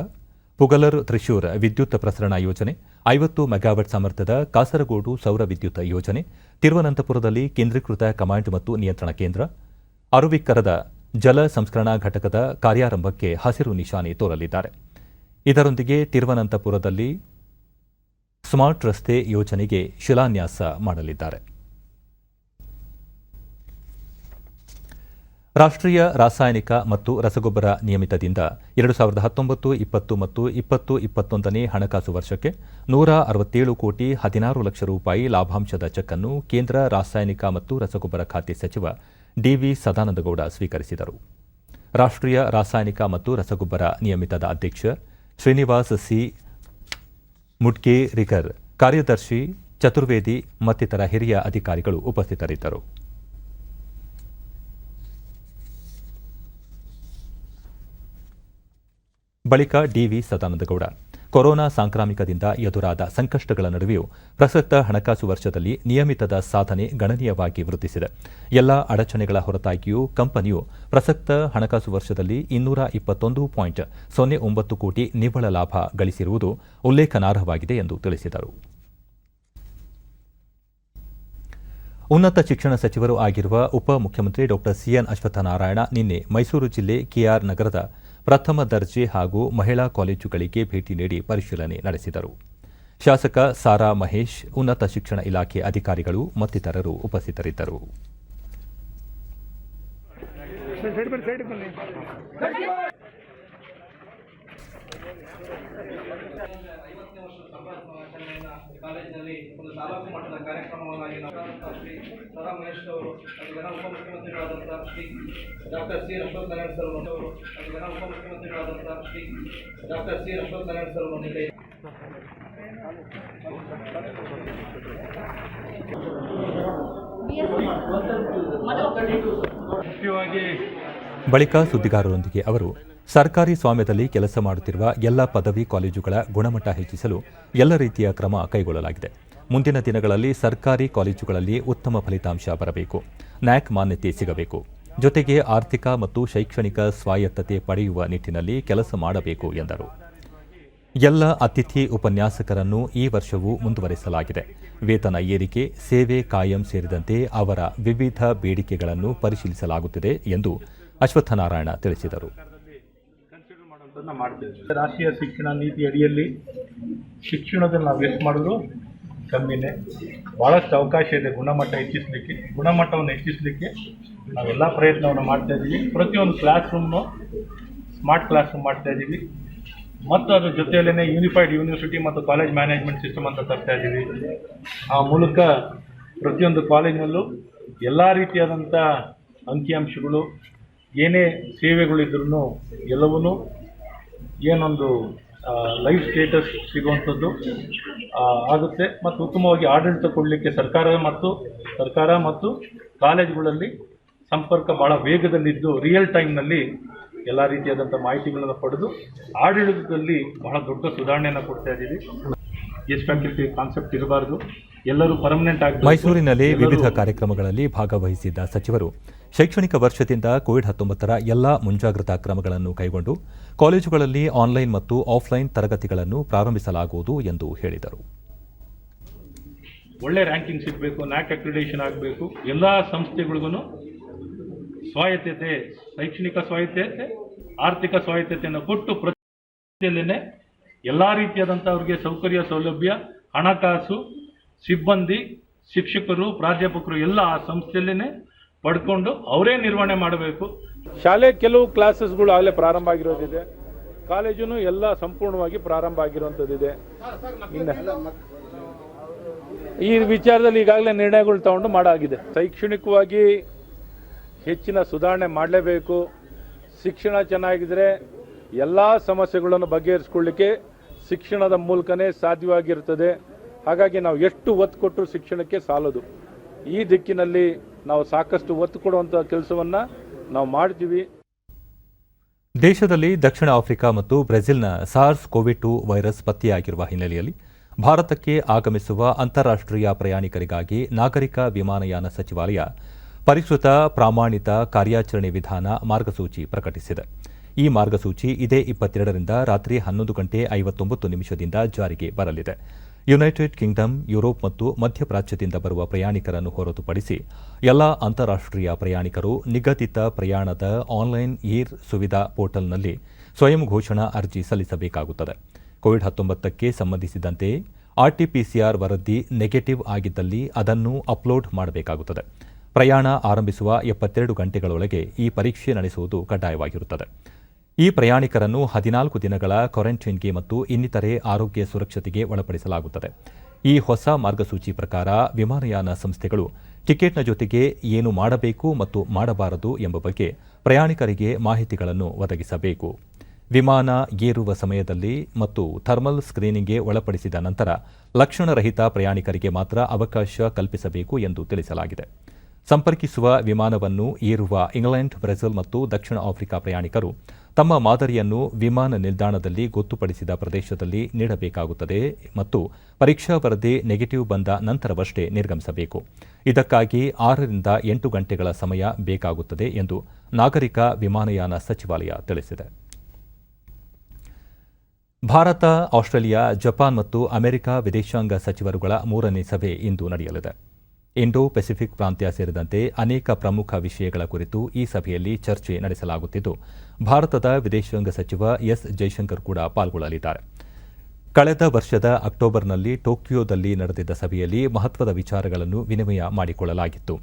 ಪುಗಲರ್ ತ್ರಿಶೂರ್ ವಿದ್ಯುತ್ ಪ್ರಸರಣ ಯೋಜನೆ, 50 ಮೆಗಾವಾಟ್ ಸಾಮರ್ಥ್ಯದ ಕಾಸರಗೋಡು ಸೌರ ವಿದ್ಯುತ್ ಯೋಜನೆ, ತಿರುವನಂತಪುರದಲ್ಲಿ ಕೇಂದ್ರೀಕೃತ ಕಮಾಂಡ್ ಮತ್ತು ನಿಯಂತ್ರಣ ಕೇಂದ್ರ, ಅರುವಿಕ್ಕರದ ಜಲ ಸಂಸ್ಕರಣಾ ಘಟಕದ ಕಾರ್ಯಾರಂಭಕ್ಕೆ ಹಸಿರು ನಿಶಾನೆ ತೋರಲಿದ್ದಾರೆ. ಇದರೊಂದಿಗೆ ತಿರುವನಂತಪುರದಲ್ಲಿ ಸ್ಮಾರ್ಟ್ ರಸ್ತೆ ಯೋಜನೆಗೆ ಶಿಲಾನ್ಯಾಸ ಮಾಡಲಿದ್ದಾರೆ. ರಾಷ್ಟ್ರೀಯ ರಾಸಾಯನಿಕ ಮತ್ತು ರಸಗೊಬ್ಬರ ನಿಯಮಿತದಿಂದ 2019-20 ಮತ್ತು 2021ನೇ ಹಣಕಾಸು ವರ್ಷಕ್ಕೆ 167 ಕೋಟಿ 16 ಲಕ್ಷ ರೂಪಾಯಿ ಲಾಭಾಂಶದ ಚೆಕ್ ಅನ್ನು ಕೇಂದ್ರ ರಾಸಾಯನಿಕ ಮತ್ತು ರಸಗೊಬ್ಬರ ಖಾತೆ ಸಚಿವ ಡಿವಿ ಸದಾನಂದಗೌಡ ಸ್ವೀಕರಿಸಿದರು. ರಾಷ್ಟ್ರೀಯ ರಾಸಾಯನಿಕ ಮತ್ತು ರಸಗೊಬ್ಬರ ನಿಯಮಿತದ ಅಧ್ಯಕ್ಷ ಶ್ರೀನಿವಾಸ್ ಸಿ ಮುಡ್ಗೇರಿಕರ್, ಕಾರ್ಯದರ್ಶಿ ಚತುರ್ವೇದಿ ಮತ್ತಿತರ ಹಿರಿಯ ಅಧಿಕಾರಿಗಳು ಉಪಸ್ಥಿತರಿದ್ದರು. ಬಳಿಕ ಡಿವಿ ಸದಾನಂದಗೌಡ ಕೊರೋನಾ ಸಾಂಕ್ರಾಮಿಕದಿಂದ ಎದುರಾದ ಸಂಕಷ್ಟಗಳ ನಡುವೆಯೂ ಪ್ರಸಕ್ತ ಹಣಕಾಸು ವರ್ಷದಲ್ಲಿ ನಿಯಮಿತದ ಸಾಧನೆ ಗಣನೀಯವಾಗಿ ವೃದ್ಧಿಸಿದೆ. ಎಲ್ಲ ಅಡಚಣೆಗಳ ಹೊರತಾಗಿಯೂ ಕಂಪನಿಯು ಪ್ರಸಕ್ತ ಹಣಕಾಸು ವರ್ಷದಲ್ಲಿ 221.09 ಕೋಟಿ ನಿವ್ವಳ ಲಾಭ ಗಳಿಸಿರುವುದು ಉಲ್ಲೇಖನಾರ್ಹವಾಗಿದೆ ಎಂದು ತಿಳಿಸಿದರು. ಉನ್ನತ ಶಿಕ್ಷಣ ಸಚಿವರು ಆಗಿರುವ ಉಪಮುಖ್ಯಮಂತ್ರಿ ಡಾ ಸಿಎನ್ ಅಶ್ವತ್ಥನಾರಾಯಣ ನಿನ್ನೆ ಮೈಸೂರು ಜಿಲ್ಲೆ ಕೆಆರ್ ನಗರದ ಪ್ರಥಮ ದರ್ಜೆ ಹಾಗೂ ಮಹಿಳಾ ಕಾಲೇಜುಗಳಿಗೆ ಭೇಟಿ ನೀಡಿ ಪರಿಶೀಲನೆ ನಡೆಸಿದರು. ಶಾಸಕ ಸಾರಾ ಮಹೇಶ್, ಉನ್ನತ ಶಿಕ್ಷಣ ಇಲಾಖೆ ಅಧಿಕಾರಿಗಳು ಮತ್ತಿತರರು ಉಪಸ್ಥಿತರಿದ್ದರು. ಕಾಲೇಜಿನಲ್ಲಿ ಒಂದು ತಾಲೂಕು ಮಟ್ಟದ ಕಾರ್ಯಕ್ರಮವಾಗಿ ಶ್ರೀ ಸಾರಾ ಮಹೇಶ್ ಅವರು ಜನ ಉಪಮುಖ್ಯಮಂತ್ರಿಗಳಾದಂಥ Shri doctor C Ashwathnarayan sir ಅವರು ಜನ ಉಪಮುಖ್ಯಮಂತ್ರಿಗಳಾದಂಥ Shri doctor C Ashwathnarayan sir ಅವರಿಗೆ ಬಳಿಕ ಸುದ್ದಿಗಾರರೊಂದಿಗೆ ಅವರು ಸರ್ಕಾರಿ ಸ್ವಾಮ್ಯದಲ್ಲಿ ಕೆಲಸ ಮಾಡುತ್ತಿರುವ ಎಲ್ಲ ಪದವಿ ಕಾಲೇಜುಗಳ ಗುಣಮಟ್ಟ ಹೆಚ್ಚಿಸಲು ಎಲ್ಲ ರೀತಿಯ ಕ್ರಮ ಕೈಗೊಳ್ಳಲಾಗಿದೆ. ಮುಂದಿನ ದಿನಗಳಲ್ಲಿ ಸರ್ಕಾರಿ ಕಾಲೇಜುಗಳಲ್ಲಿ ಉತ್ತಮ ಫಲಿತಾಂಶ ಬರಬೇಕು, ನ್ಯಾಕ್ ಮಾನ್ಯತೆ ಸಿಗಬೇಕು, ಜೊತೆಗೆ ಆರ್ಥಿಕ ಮತ್ತು ಶೈಕ್ಷಣಿಕ ಸ್ವಾಯತ್ತತೆ ಪಡೆಯುವ ನಿಟ್ಟಿನಲ್ಲಿ ಕೆಲಸ ಮಾಡಬೇಕು ಎಂದರು. ಎಲ್ಲ ಅತಿಥಿ ಉಪನ್ಯಾಸಕರನ್ನು ಈ ವರ್ಷವೂ ಮುಂದುವರೆಸಲಾಗಿದೆ. ವೇತನ ಏರಿಕೆ, ಸೇವೆ ಕಾಯಂ ಸೇರಿದಂತೆ ಅವರ ವಿವಿಧ ಬೇಡಿಕೆಗಳನ್ನು ಪರಿಶೀಲಿಸಲಾಗುತ್ತಿದೆ ಎಂದು ಅಶ್ವತ್ಥನಾರಾಯಣ ತಿಳಿಸಿದರು. ರಾಷ್ಟ್ರೀಯ ಶಿಕ್ಷಣ ನೀತಿ ಅಡಿಯಲ್ಲಿ ಶಿಕ್ಷಣದಲ್ಲಿ ನಾವು ಎಷ್ಟು ಮಾಡಿದ್ರು ಕಮ್ಮಿನೇ. ಭಾಳಷ್ಟು ಅವಕಾಶ ಇದೆ ಗುಣಮಟ್ಟವನ್ನು ಹೆಚ್ಚಿಸಲಿಕ್ಕೆ ನಾವೆಲ್ಲ ಪ್ರಯತ್ನವನ್ನು ಮಾಡ್ತಾ ಇದ್ದೀವಿ. ಪ್ರತಿಯೊಂದು ಕ್ಲಾಸ್ ರೂಮ್ನು ಸ್ಮಾರ್ಟ್ ಕ್ಲಾಸ್ ರೂಮ್ ಮಾಡ್ತಾ ಇದ್ದೀವಿ. ಮತ್ತು ಅದ್ರ ಜೊತೆಯಲ್ಲೇ ಯೂನಿಫೈಡ್ ಯೂನಿವರ್ಸಿಟಿ ಮತ್ತು ಕಾಲೇಜ್ ಮ್ಯಾನೇಜ್ಮೆಂಟ್ ಸಿಸ್ಟಮ್ ಅಂತ ತರ್ತಾ ಇದ್ದೀವಿ. ಆ ಮೂಲಕ ಪ್ರತಿಯೊಂದು ಕಾಲೇಜಿನಲ್ಲೂ ಎಲ್ಲ ರೀತಿಯಾದಂಥ ಅಂಕಿಅಂಶಗಳು, ಏನೇ ಸೇವೆಗಳಿದ್ರೂ ಎಲ್ಲವನ್ನೂ ಏನೊಂದು ಲೈಫ್ ಸ್ಟೇಟಸ್ ಸಿಗುವಂಥದ್ದು ಆಗುತ್ತೆ. ಮತ್ತು ಉತ್ತಮವಾಗಿ ಆಡಳಿತ ಕೊಡಲಿಕ್ಕೆ ಸರ್ಕಾರ ಮತ್ತು ಕಾಲೇಜುಗಳಲ್ಲಿ ಸಂಪರ್ಕ ಭಾಳ ವೇಗದಲ್ಲಿದ್ದು ರಿಯಲ್ ಟೈಮ್ನಲ್ಲಿ ಎಲ್ಲ ರೀತಿಯಾದಂಥ ಮಾಹಿತಿಗಳನ್ನು ಪಡೆದು ಆಡಳಿತದಲ್ಲಿ ಬಹಳ ದೊಡ್ಡ ಸುಧಾರಣೆಯನ್ನು ಕೊಡ್ತಾ ಇದ್ದೀವಿ. ಎಷ್ಟು ಫ್ಯಾಕಲ್ಟಿ ಕಾನ್ಸೆಪ್ಟ್ ಇರಬಾರ್ದು, ಎಲ್ಲರೂ ಪರ್ಮನೆಂಟ್ ಆಗಿ. ಮೈಸೂರಿನಲ್ಲಿ ವಿವಿಧ ಕಾರ್ಯಕ್ರಮಗಳಲ್ಲಿ ಭಾಗವಹಿಸಿದ್ದ ಸಚಿವರು ಶೈಕ್ಷಣಿಕ ವರ್ಷದಿಂದ ಕೋವಿಡ್-19 ಎಲ್ಲ ಮುಂಜಾಗ್ರತಾ ಕ್ರಮಗಳನ್ನು ಕೈಗೊಂಡು ಕಾಲೇಜುಗಳಲ್ಲಿ ಆನ್ಲೈನ್ ಮತ್ತು ಆಫ್ಲೈನ್ ತರಗತಿಗಳನ್ನು ಪ್ರಾರಂಭಿಸಲಾಗುವುದು ಎಂದು ಹೇಳಿದರು. ಒಳ್ಳೆ ರ್ಯಾಂಕಿಂಗ್ ಸಿಗಬೇಕು, ನ್ಯಾಕ್ ಅಕ್ರಿಡೇಷನ್ ಆಗಬೇಕು. ಎಲ್ಲ ಸಂಸ್ಥೆಗಳಿಗೂ ಸ್ವಾಯತ್ತತೆ, ಶೈಕ್ಷಣಿಕ ಸ್ವಾಯತ್ತತೆ, ಆರ್ಥಿಕ ಸ್ವಾಯತ್ತತೆಯನ್ನು ಕೊಟ್ಟು ಪ್ರತಿಯಲ್ಲೇ ಎಲ್ಲ ರೀತಿಯಾದಂಥ ಅವ್ರಿಗೆ ಸೌಕರ್ಯ ಸೌಲಭ್ಯ, ಹಣಕಾಸು, ಸಿಬ್ಬಂದಿ, ಶಿಕ್ಷಕರು, ಪ್ರಾಧ್ಯಾಪಕರು ಎಲ್ಲ ಆ ಸಂಸ್ಥೆಯಲ್ಲೇ ಪಡ್ಕೊಂಡು ಅವರೇ ನಿರ್ವಹಣೆ ಮಾಡಬೇಕು. ಶಾಲೆ ಕೆಲವು ಕ್ಲಾಸಸ್ಗಳು ಆಗಲೇ ಪ್ರಾರಂಭ ಆಗಿರೋದಿದೆ, ಕಾಲೇಜು ಎಲ್ಲ ಸಂಪೂರ್ಣವಾಗಿ ಪ್ರಾರಂಭ ಆಗಿರುವಂಥದ್ದಿದೆ. ಈ ವಿಚಾರದಲ್ಲಿ ಈಗಾಗಲೇ ನಿರ್ಣಯಗಳು ತಗೊಂಡು ಮಾಡಾಗಿದೆ. ಶೈಕ್ಷಣಿಕವಾಗಿ ಹೆಚ್ಚಿನ ಸುಧಾರಣೆ ಮಾಡಲೇಬೇಕು. ಶಿಕ್ಷಣ ಚೆನ್ನಾಗಿದ್ದರೆ ಎಲ್ಲ ಸಮಸ್ಯೆಗಳನ್ನು ಬಗೆಹರಿಸ್ಕೊಳ್ಳಿಕ್ಕೆ ಶಿಕ್ಷಣದ ಮೂಲಕನೇ ಸಾಧ್ಯವಾಗಿರುತ್ತದೆ. ಹಾಗಾಗಿ ನಾವು ಎಷ್ಟು ಒತ್ತು ಕೊಟ್ಟರು ಶಿಕ್ಷಣಕ್ಕೆ ಸಾಲದು. ಈ ದಿಕ್ಕಿನಲ್ಲಿ ನಾವು ಸಾಕಷ್ಟು ಒತ್ತು ಕೊಡುವಂಥ ಕೆಲಸವನ್ನು ನಾವು ಮಾಡ್ತೀವಿ. ದೇಶದಲ್ಲಿ ದಕ್ಷಿಣ ಆಫ್ರಿಕಾ ಮತ್ತು ಬ್ರೆಜಿಲ್ನ ಸಾರ್ಸ್ ಕೋವಿಡ್-2 ವೈರಸ್ ಪತ್ತೆಯಾಗಿರುವ ಹಿನ್ನೆಲೆಯಲ್ಲಿ ಭಾರತಕ್ಕೆ ಆಗಮಿಸುವ ಅಂತಾರಾಷ್ಟ್ರೀಯ ಪ್ರಯಾಣಿಕರಿಗಾಗಿ ನಾಗರಿಕ ವಿಮಾನಯಾನ ಸಚಿವಾಲಯ ಪರಿಷ್ಕೃತ ಪ್ರಾಮಾಣಿತ ಕಾರ್ಯಾಚರಣೆ ವಿಧಾನ ಮಾರ್ಗಸೂಚಿ ಪ್ರಕಟಿಸಿದೆ. ಈ ಮಾರ್ಗಸೂಚಿ ಇದೇ 22ರಿಂದ ರಾತ್ರಿ 11:59 ಜಾರಿಗೆ ಬರಲಿದೆ. ಯುನೈಟೆಡ್ ಕಿಂಗ್ಡಮ್, ಯುರೋಪ್ ಮತ್ತು ಮಧ್ಯಪ್ರಾಚ್ಯದಿಂದ ಬರುವ ಪ್ರಯಾಣಿಕರನ್ನು ಹೊರತುಪಡಿಸಿ ಎಲ್ಲ ಅಂತಾರಾಷ್ಟ್ರೀಯ ಪ್ರಯಾಣಿಕರು ನಿಗದಿತ ಪ್ರಯಾಣದ ಆನ್ಲೈನ್ ಏರ್ ಸುವಿಧಾ ಪೋರ್ಟಲ್ನಲ್ಲಿ ಸ್ವಯಂ ಘೋಷಣಾ ಅರ್ಜಿ ಸಲ್ಲಿಸಬೇಕಾಗುತ್ತದೆ. ಕೋವಿಡ್-19ಕ್ಕೆ ಸಂಬಂಧಿಸಿದಂತೆ ಆರ್ಟಿಪಿಸಿಆರ್ ವರದಿ ನೆಗೆಟಿವ್ ಆಗಿದ್ದಲ್ಲಿ ಅದನ್ನು ಅಪ್ಲೋಡ್ ಮಾಡಬೇಕಾಗುತ್ತದೆ. ಪ್ರಯಾಣ ಆರಂಭಿಸುವ 72 ಗಂಟೆಗಳೊಳಗೆ ಈ ಪರೀಕ್ಷೆ ನಡೆಸುವುದು ಕಡ್ಡಾಯವಾಗಿರುತ್ತದೆ. ಈ ಪ್ರಯಾಣಿಕರನ್ನು 14 ದಿನಗಳ ಕ್ವಾರಂಟೈನ್ಗೆ ಮತ್ತು ಇನ್ನಿತರೆ ಆರೋಗ್ಯ ಸುರಕ್ಷತೆಗೆ ಒಳಪಡಿಸಲಾಗುತ್ತದೆ. ಈ ಹೊಸ ಮಾರ್ಗಸೂಚಿ ಪ್ರಕಾರ ವಿಮಾನಯಾನ ಸಂಸ್ಥೆಗಳು ಟಿಕೆಟ್ನ ಜೊತೆಗೆ ಏನು ಮಾಡಬೇಕು ಮತ್ತು ಮಾಡಬಾರದು ಎಂಬ ಬಗ್ಗೆ ಪ್ರಯಾಣಿಕರಿಗೆ ಮಾಹಿತಿಗಳನ್ನು ಒದಗಿಸಬೇಕು. ವಿಮಾನ ಏರುವ ಸಮಯದಲ್ಲಿ ಮತ್ತು ಥರ್ಮಲ್ ಸ್ಕ್ರೀನಿಂಗ್ಗೆ ಒಳಪಡಿಸಿದ ನಂತರ ಲಕ್ಷಣರಹಿತ ಪ್ರಯಾಣಿಕರಿಗೆ ಮಾತ್ರ ಅವಕಾಶ ಕಲ್ಪಿಸಬೇಕು ಎಂದು ತಿಳಿಸಲಾಗಿದೆ. ಸಂಪರ್ಕಿಸುವ ವಿಮಾನವನ್ನು ಏರುವ ಇಂಗ್ಲೆಂಡ್, ಬ್ರೆಜಿಲ್ ಮತ್ತು ದಕ್ಷಿಣ ಆಫ್ರಿಕಾ ಪ್ರಯಾಣಿಕರು ತಮ್ಮ ಮಾದರಿಯನ್ನು ವಿಮಾನ ನಿಲ್ದಾಣದಲ್ಲಿ ಗೊತ್ತುಪಡಿಸಿದ ಪ್ರದೇಶದಲ್ಲಿ ನೀಡಬೇಕಾಗುತ್ತದೆ ಮತ್ತು ಪರೀಕ್ಷಾ ವರದಿ ನೆಗೆಟಿವ್ ಬಂದ ನಂತರವಷ್ಟೇ ನಿರ್ಗಮಿಸಬೇಕು. ಇದಕ್ಕಾಗಿ 6 ರಿಂದ 8 ಗಂಟೆಗಳ ಸಮಯ ಬೇಕಾಗುತ್ತದೆ ಎಂದು ನಾಗರಿಕ ವಿಮಾನಯಾನ ಸಚಿವಾಲಯ ತಿಳಿಸಿದೆ. ಭಾರತ, ಆಸ್ಟ್ರೇಲಿಯಾ, ಜಪಾನ್ ಮತ್ತು ಅಮೆರಿಕ ವಿದೇಶಾಂಗ ಸಚಿವರುಗಳ 3ನೇ ಸಭೆ ಇಂದು ನಡೆಯಲಿದೆ. ಇಂಡೋ ಪೆಸಿಫಿಕ್ ಪ್ರಾಂತ್ಯ ಸೇರಿದಂತೆ ಅನೇಕ ಪ್ರಮುಖ ವಿಷಯಗಳ ಕುರಿತು ಈ ಸಭೆಯಲ್ಲಿ ಚರ್ಚೆ ನಡೆಸಲಾಗುತ್ತಿದ್ದು, ಭಾರತದ ವಿದೇಶಾಂಗ ಸಚಿವ ಎಸ್ ಜೈಶಂಕರ್ ಕೂಡ ಪಾಲ್ಗೊಳ್ಳಲಿದ್ದಾರೆ. ಕಳೆದ ವರ್ಷದ ಅಕ್ಟೋಬರ್ನಲ್ಲಿ ಟೋಕಿಯೋದಲ್ಲಿ ನಡೆದಿದ್ದ ಸಭೆಯಲ್ಲಿ ಮಹತ್ವದ ವಿಚಾರಗಳನ್ನು ವಿನಿಮಯ ಮಾಡಿಕೊಳ್ಳಲಾಗಿತ್ತು.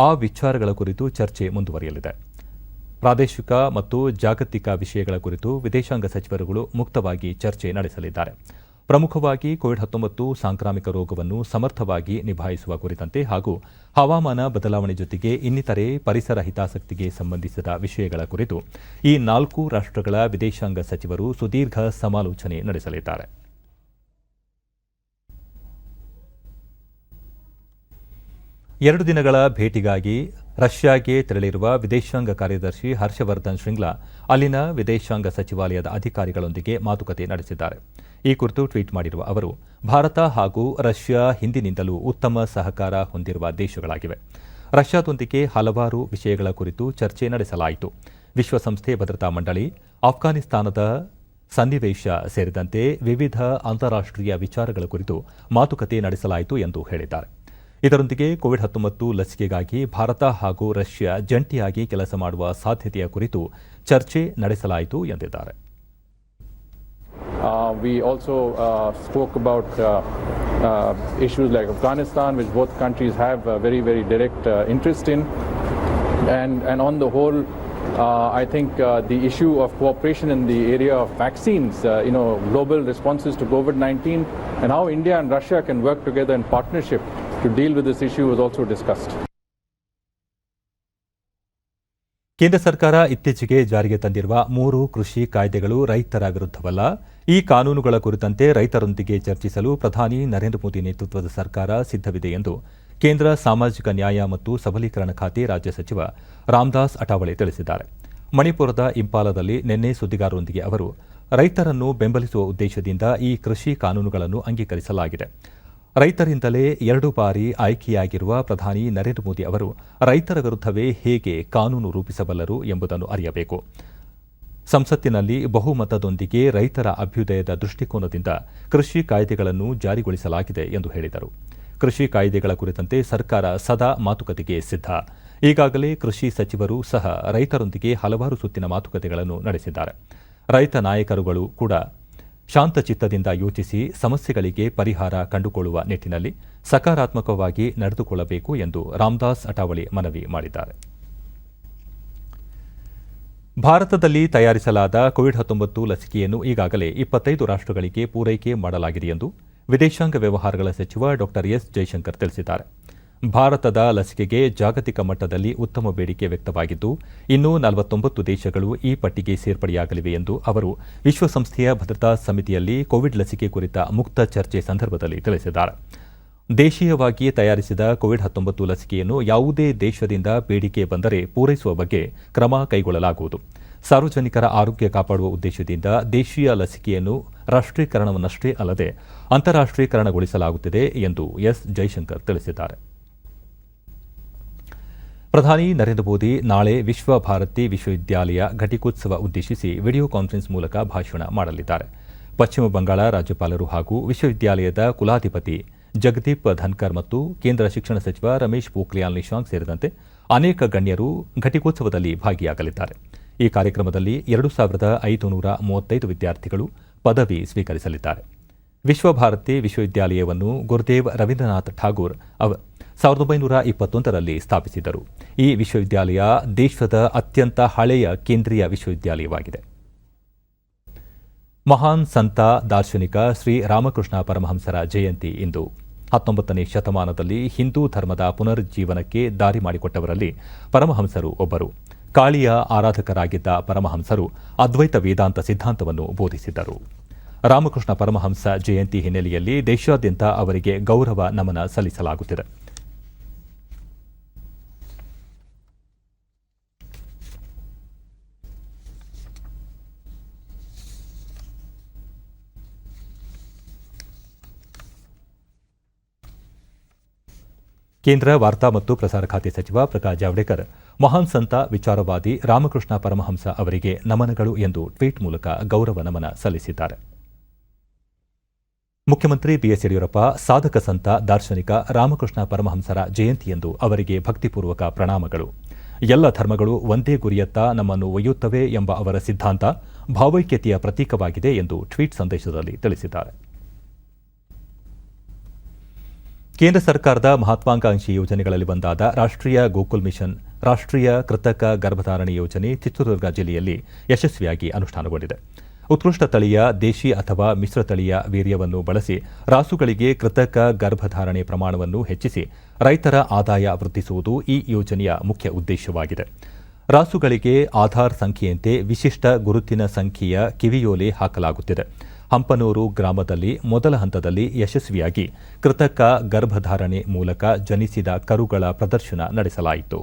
ಆ ವಿಚಾರಗಳ ಕುರಿತು ಚರ್ಚೆ ಮುಂದುವರಿಯಲಿದೆ. ಪ್ರಾದೇಶಿಕ ಮತ್ತು ಜಾಗತಿಕ ವಿಷಯಗಳ ಕುರಿತು ವಿದೇಶಾಂಗ ಸಚಿವರುಗಳು ಮುಕ್ತವಾಗಿ ಚರ್ಚೆ ನಡೆಸಲಿದ್ದಾರೆ. ಪ್ರಮುಖವಾಗಿ ಕೋವಿಡ್-19 ಸಾಂಕ್ರಾಮಿಕ ರೋಗವನ್ನು ಸಮರ್ಥವಾಗಿ ನಿಭಾಯಿಸುವ ಕುರಿತಂತೆ ಹಾಗೂ ಹವಾಮಾನ ಬದಲಾವಣೆ ಜೊತೆಗೆ ಇನ್ನಿತರೆ ಪರಿಸರ ಹಿತಾಸಕ್ತಿಗೆ ಸಂಬಂಧಿಸಿದ ವಿಷಯಗಳ ಕುರಿತು ಈ 4 ರಾಷ್ಟ್ರಗಳ ವಿದೇಶಾಂಗ ಸಚಿವರು ಸುದೀರ್ಘ ಸಮಾಲೋಚನೆ ನಡೆಸಲಿದ್ದಾರೆ. ಎರಡು ದಿನಗಳ ಭೇಟಿಗಾಗಿ ರಷ್ಯಾಗೆ ತೆರಳಿರುವ ವಿದೇಶಾಂಗ ಕಾರ್ಯದರ್ಶಿ ಹರ್ಷವರ್ಧನ್ ಶ್ರಿಂಗ್ಲಾ ಅಲ್ಲಿನ ವಿದೇಶಾಂಗ ಸಚಿವಾಲಯದ ಅಧಿಕಾರಿಗಳೊಂದಿಗೆ ಮಾತುಕತೆ ನಡೆಸಿದ್ದಾರೆ. ಈ ಕುರಿತು ಟ್ವೀಟ್ ಮಾಡಿರುವ ಅವರು, ಭಾರತ ಹಾಗೂ ರಷ್ಯಾ ಹಿಂದಿನಿಂದಲೂ ಉತ್ತಮ ಸಹಕಾರ ಹೊಂದಿರುವ ದೇಶಗಳಾಗಿವೆ. ರಷ್ಯಾದೊಂದಿಗೆ ಹಲವಾರು ವಿಷಯಗಳ ಕುರಿತು ಚರ್ಚೆ ನಡೆಸಲಾಯಿತು. ವಿಶ್ವಸಂಸ್ಥೆ ಭದ್ರತಾ ಮಂಡಳಿ, ಆಫ್ಘಾನಿಸ್ತಾನದ ಸನ್ನಿವೇಶ ಸೇರಿದಂತೆ ವಿವಿಧ ಅಂತಾರಾಷ್ಟೀಯ ವಿಚಾರಗಳ ಕುರಿತು ಮಾತುಕತೆ ನಡೆಸಲಾಯಿತು ಎಂದು ಹೇಳಿದ್ದಾರೆ. ಇದರೊಂದಿಗೆ ಕೋವಿಡ್-19 ಲಸಿಕೆಗಾಗಿ ಭಾರತ ಹಾಗೂ ರಷ್ಯಾ ಜಂಟಿಯಾಗಿ ಕೆಲಸ ಮಾಡುವ ಸಾಧ್ಯತೆಯ ಕುರಿತು ಚರ್ಚೆ ನಡೆಸಲಾಯಿತು ಎಂದಿದ್ದಾರೆ. We also spoke about issues like Afghanistan, which both countries have very, very direct interest in. And on the whole, I think the issue of cooperation in the area of vaccines, global responses to COVID-19, and how India and Russia can work together in partnership to deal with this issue was also discussed. ಕೇಂದ್ರ ಸರ್ಕಾರ ಇತ್ತೀಚೆಗೆ ಜಾರಿಗೆ ತಂದಿರುವ 3 ಕೃಷಿ ಕಾಯ್ದೆಗಳು ರೈತರ ವಿರುದ್ಧವಲ್ಲ. ಈ ಕಾನೂನುಗಳ ಕುರಿತಂತೆ ರೈತರೊಂದಿಗೆ ಚರ್ಚಿಸಲು ಪ್ರಧಾನಿ ನರೇಂದ್ರ ಮೋದಿ ನೇತೃತ್ವದ ಸರ್ಕಾರ ಸಿದ್ಧವಿದೆ ಎಂದು ಕೇಂದ್ರ ಸಾಮಾಜಿಕ ನ್ಯಾಯ ಮತ್ತು ಸಬಲೀಕರಣ ಖಾತೆ ರಾಜ್ಯ ಸಚಿವ ರಾಮದಾಸ್ ಅಠಾವಳೆ ತಿಳಿಸಿದ್ದಾರೆ. ಮಣಿಪುರದ ಇಂಪಾಲದಲ್ಲಿ ನಿನ್ನೆ ಸುದ್ದಿಗಾರರೊಂದಿಗೆ ಅವರು, ರೈತರನ್ನು ಬೆಂಬಲಿಸುವ ಉದ್ದೇಶದಿಂದ ಈ ಕೃಷಿ ಕಾನೂನುಗಳನ್ನು ಅಂಗೀಕರಿಸಲಾಗಿದೆ. ರೈತರಿಂದಲೇ 2 ಬಾರಿ ಆಯ್ಕೆಯಾಗಿರುವ ಪ್ರಧಾನಿ ನರೇಂದ್ರ ಮೋದಿ ಅವರು ರೈತರ ವಿರುದ್ಧವೇ ಹೇಗೆ ಕಾನೂನು ರೂಪಿಸಬಲ್ಲರು ಎಂಬುದನ್ನು ಅರಿಯಬೇಕು. ಸಂಸತ್ತಿನಲ್ಲಿ ಬಹುಮತದೊಂದಿಗೆ ರೈತರ ಅಭ್ಯುದಯದ ದೃಷ್ಟಿಕೋನದಿಂದ ಕೃಷಿ ಕಾಯ್ದೆಗಳನ್ನು ಜಾರಿಗೊಳಿಸಲಾಗಿದೆ ಎಂದು ಹೇಳಿದರು. ಕೃಷಿ ಕಾಯ್ದೆಗಳ ಕುರಿತಂತೆ ಸರ್ಕಾರ ಸದಾ ಮಾತುಕತೆಗೆ ಸಿದ್ಧ. ಈಗಾಗಲೇ ಕೃಷಿ ಸಚಿವರು ಸಹ ರೈತರೊಂದಿಗೆ ಹಲವಾರು ಸುತ್ತಿನ ಮಾತುಕತೆಗಳನ್ನು ನಡೆಸಿದ್ದಾರೆ. ರೈತ ನಾಯಕರುಗಳು ಕೂಡ ಶಾಂತಚಿತ್ತದಿಂದ ಯೋಚಿಸಿ ಸಮಸ್ಯೆಗಳಿಗೆ ಪರಿಹಾರ ಕಂಡುಕೊಳ್ಳುವ ನಿಟ್ಟಿನಲ್ಲಿ ಸಕಾರಾತ್ಮಕವಾಗಿ ನಡೆದುಕೊಳ್ಳಬೇಕು ಎಂದು ರಾಮದಾಸ್ ಅಠಾವಳೆ ಮನವಿ ಮಾಡಿದ್ದಾರೆ. ಭಾರತದಲ್ಲಿ ತಯಾರಿಸಲಾದ ಕೋವಿಡ್-19 ಲಸಿಕೆಯನ್ನು ಈಗಾಗಲೇ 25 ರಾಷ್ಟ್ರಗಳಿಗೆ ಪೂರೈಕೆ ಮಾಡಲಾಗಿದೆ ಎಂದು ವಿದೇಶಾಂಗ ವ್ಯವಹಾರಗಳ ಸಚಿವ ಡಾ ಎಸ್ ಜೈಶಂಕರ್ ತಿಳಿಸಿದ್ದಾರೆ. ಭಾರತದ ಲಸಿಕೆಗೆ ಜಾಗತಿಕ ಮಟ್ಟದಲ್ಲಿ ಉತ್ತಮ ಬೇಡಿಕೆ ವ್ಯಕ್ತವಾಗಿದ್ದು, ಇನ್ನೂ 49 ದೇಶಗಳು ಈ ಪಟ್ಟಿಗೆ ಸೇರ್ಪಡೆಯಾಗಲಿವೆ ಎಂದು ಅವರು ವಿಶ್ವಸಂಸ್ಥೆಯ ಭದ್ರತಾ ಸಮಿತಿಯಲ್ಲಿ ಕೋವಿಡ್ ಲಸಿಕೆ ಕುರಿತ ಮುಕ್ತ ಚರ್ಚೆ ಸಂದರ್ಭದಲ್ಲಿ ತಿಳಿಸಿದ್ದಾರೆ. ದೇಶೀಯವಾಗಿ ತಯಾರಿಸಿದ ಕೋವಿಡ್-19 ಲಸಿಕೆಯನ್ನು ಯಾವುದೇ ದೇಶದಿಂದ ಬೇಡಿಕೆ ಬಂದರೆ ಪೂರೈಸುವ ಬಗ್ಗೆ ಕ್ರಮ ಕೈಗೊಳ್ಳಲಾಗುವುದು. ಸಾರ್ವಜನಿಕರ ಆರೋಗ್ಯ ಕಾಪಾಡುವ ಉದ್ದೇಶದಿಂದ ದೇಶೀಯ ಲಸಿಕೆಯನ್ನು ರಾಷ್ಟ್ರೀಕರಣವನ್ನಷ್ಟೇ ಅಲ್ಲದೆ ಅಂತಾರಾಷ್ಟ್ರೀಕರಣಗೊಳಿಸಲಾಗುತ್ತಿದೆ ಎಂದು ಎಸ್ ಜೈಶಂಕರ್ ತಿಳಿಸಿದ್ದಾರೆ. ಪ್ರಧಾನಿ ನರೇಂದ್ರ ಮೋದಿ ನಾಳೆ ವಿಶ್ವ ಭಾರತಿ ವಿಶ್ವವಿದ್ಯಾಲಯ ಘಟಿಕೋತ್ಸವ ಉದ್ದೇಶಿಸಿ ವಿಡಿಯೋ ಕಾನ್ಫರೆನ್ಸ್ ಮೂಲಕ ಭಾಷಣ ಮಾಡಲಿದ್ದಾರೆ. ಪಶ್ಚಿಮ ಬಂಗಾಳ ರಾಜ್ಯಪಾಲರು ಹಾಗೂ ವಿಶ್ವವಿದ್ಯಾಲಯದ ಕುಲಾಧಿಪತಿ ಜಗದೀಪ್ ಧನ್ಕರ್ ಮತ್ತು ಕೇಂದ್ರ ಶಿಕ್ಷಣ ಸಚಿವ ರಮೇಶ್ ಪೋಖ್ರಿಯಾಲ್ ನಿಶಾಂಕ್ ಸೇರಿದಂತೆ ಅನೇಕ ಗಣ್ಯರು ಘಟಿಕೋತ್ಸವದಲ್ಲಿ ಭಾಗಿಯಾಗಲಿದ್ದಾರೆ. ಈ ಕಾರ್ಯಕ್ರಮದಲ್ಲಿ 2535 ವಿದ್ಯಾರ್ಥಿಗಳು ಪದವಿ ಸ್ವೀಕರಿಸಲಿದ್ದಾರೆ. ವಿಶ್ವಭಾರತಿ ವಿಶ್ವವಿದ್ಯಾಲಯವನ್ನು ಗುರುದೇವ್ ರವೀಂದ್ರನಾಥ್ ಠಾಗೂರ್ 1921ರಲ್ಲಿ ಸ್ಥಾಪಿಸಿದರು. ಈ ವಿಶ್ವವಿದ್ಯಾಲಯ ದೇಶದ ಅತ್ಯಂತ ಹಳೆಯ ಕೇಂದ್ರೀಯ ವಿಶ್ವವಿದ್ಯಾಲಯವಾಗಿದೆ. ಮಹಾನ್ ಸಂತ ದಾರ್ಶನಿಕ ಶ್ರೀ ರಾಮಕೃಷ್ಣ ಪರಮಹಂಸರ ಜಯಂತಿ ಇಂದು. 19ನೇ ಶತಮಾನದಲ್ಲಿ ಹಿಂದೂ ಧರ್ಮದ ಪುನರುಜ್ಜೀವನಕ್ಕೆ ದಾರಿ ಮಾಡಿಕೊಟ್ಟವರಲ್ಲಿ ಪರಮಹಂಸರು ಒಬ್ಬರು. ಕಾಳಿಯ ಆರಾಧಕರಾಗಿದ್ದ ಪರಮಹಂಸರು ಅದ್ವೈತ ವೇದಾಂತ ಸಿದ್ಧಾಂತವನ್ನು ಬೋಧಿಸಿದ್ದರು. ರಾಮಕೃಷ್ಣ ಪರಮಹಂಸ ಜಯಂತಿ ಹಿನ್ನೆಲೆಯಲ್ಲಿ ದೇಶಾದ್ಯಂತ ಅವರಿಗೆ ಗೌರವ ನಮನ ಸಲ್ಲಿಸಲಾಗುತ್ತಿದೆ. ಕೇಂದ್ರ ವಾರ್ತಾ ಮತ್ತು ಪ್ರಸಾರ ಖಾತೆ ಸಚಿವ ಪ್ರಕಾಶ್ ಜಾವಡೇಕರ್ ಮಹಾನ್ ಸಂತ ವಿಚಾರವಾದಿ ರಾಮಕೃಷ್ಣ ಪರಮಹಂಸ ಅವರಿಗೆ ನಮನಗಳು ಎಂದು ಟ್ವೀಟ್ ಮೂಲಕ ಗೌರವ ನಮನ ಸಲ್ಲಿಸಿದ್ದಾರೆ. ಮುಖ್ಯಮಂತ್ರಿ ಬಿಎಸ್ ಯಡಿಯೂರಪ್ಪ ಸಾಧಕ ಸಂತ ದಾರ್ಶನಿಕ ರಾಮಕೃಷ್ಣ ಪರಮಹಂಸರ ಜಯಂತಿಯಂದು ಅವರಿಗೆ ಭಕ್ತಿಪೂರ್ವಕ ಪ್ರಣಾಮಗಳು. ಎಲ್ಲ ಧರ್ಮಗಳು ಒಂದೇ ಗುರಿಯತ್ತ ನಮ್ಮನ್ನು ಒಯ್ಯುತ್ತವೆ ಎಂಬ ಅವರ ಸಿದ್ಧಾಂತ ಭಾವೈಕ್ಯತೆಯ ಪ್ರತೀಕವಾಗಿದೆ ಎಂದು ಟ್ವೀಟ್ ಸಂದೇಶದಲ್ಲಿ ತಿಳಿಸಿದ್ದಾರೆ. ಕೇಂದ್ರ ಸರ್ಕಾರದ ಮಹತ್ವಾಕಾಂಕ್ಷಿ ಯೋಜನೆಗಳಲ್ಲಿ ಒಂದಾದ ರಾಷ್ಟ್ರೀಯ ಗೋಕುಲ್ ಮಿಷನ್ ರಾಷ್ಟ್ರೀಯ ಕೃತಕ ಗರ್ಭಧಾರಣೆ ಯೋಜನೆ ಚಿತ್ರದುರ್ಗ ಜಿಲ್ಲೆಯಲ್ಲಿ ಯಶಸ್ವಿಯಾಗಿ ಅನುಷ್ಠಾನಗೊಂಡಿದೆ. ಉತ್ಕೃಷ್ಟ ತಳಿಯ ದೇಶಿ ಅಥವಾ ಮಿಶ್ರ ತಳಿಯ ವೀರ್ಯವನ್ನು ಬಳಸಿ ರಾಸುಗಳಿಗೆ ಕೃತಕ ಗರ್ಭಧಾರಣೆ ಪ್ರಮಾಣವನ್ನು ಹೆಚ್ಚಿಸಿ ರೈತರ ಆದಾಯ ವೃದ್ಧಿಸುವುದು ಈ ಯೋಜನೆಯ ಮುಖ್ಯ ಉದ್ದೇಶವಾಗಿದೆ. ರಾಸುಗಳಿಗೆ ಆಧಾರ್ ಸಂಖ್ಯೆಯಂತೆ ವಿಶಿಷ್ಟ ಗುರುತಿನ ಸಂಖ್ಯೆಯ ಕಿವಿಯೋಲೆ ಹಾಕಲಾಗುತ್ತಿದೆ. ಹಂಪನೂರು ಗ್ರಾಮದಲ್ಲಿ ಮೊದಲ ಹಂತದಲ್ಲಿ ಯಶಸ್ವಿಯಾಗಿ ಕೃತಕ ಗರ್ಭಧಾರಣೆ ಮೂಲಕ ಜನಿಸಿದ ಕರುಗಳ ಪ್ರದರ್ಶನ ನಡೆಸಲಾಯಿತು.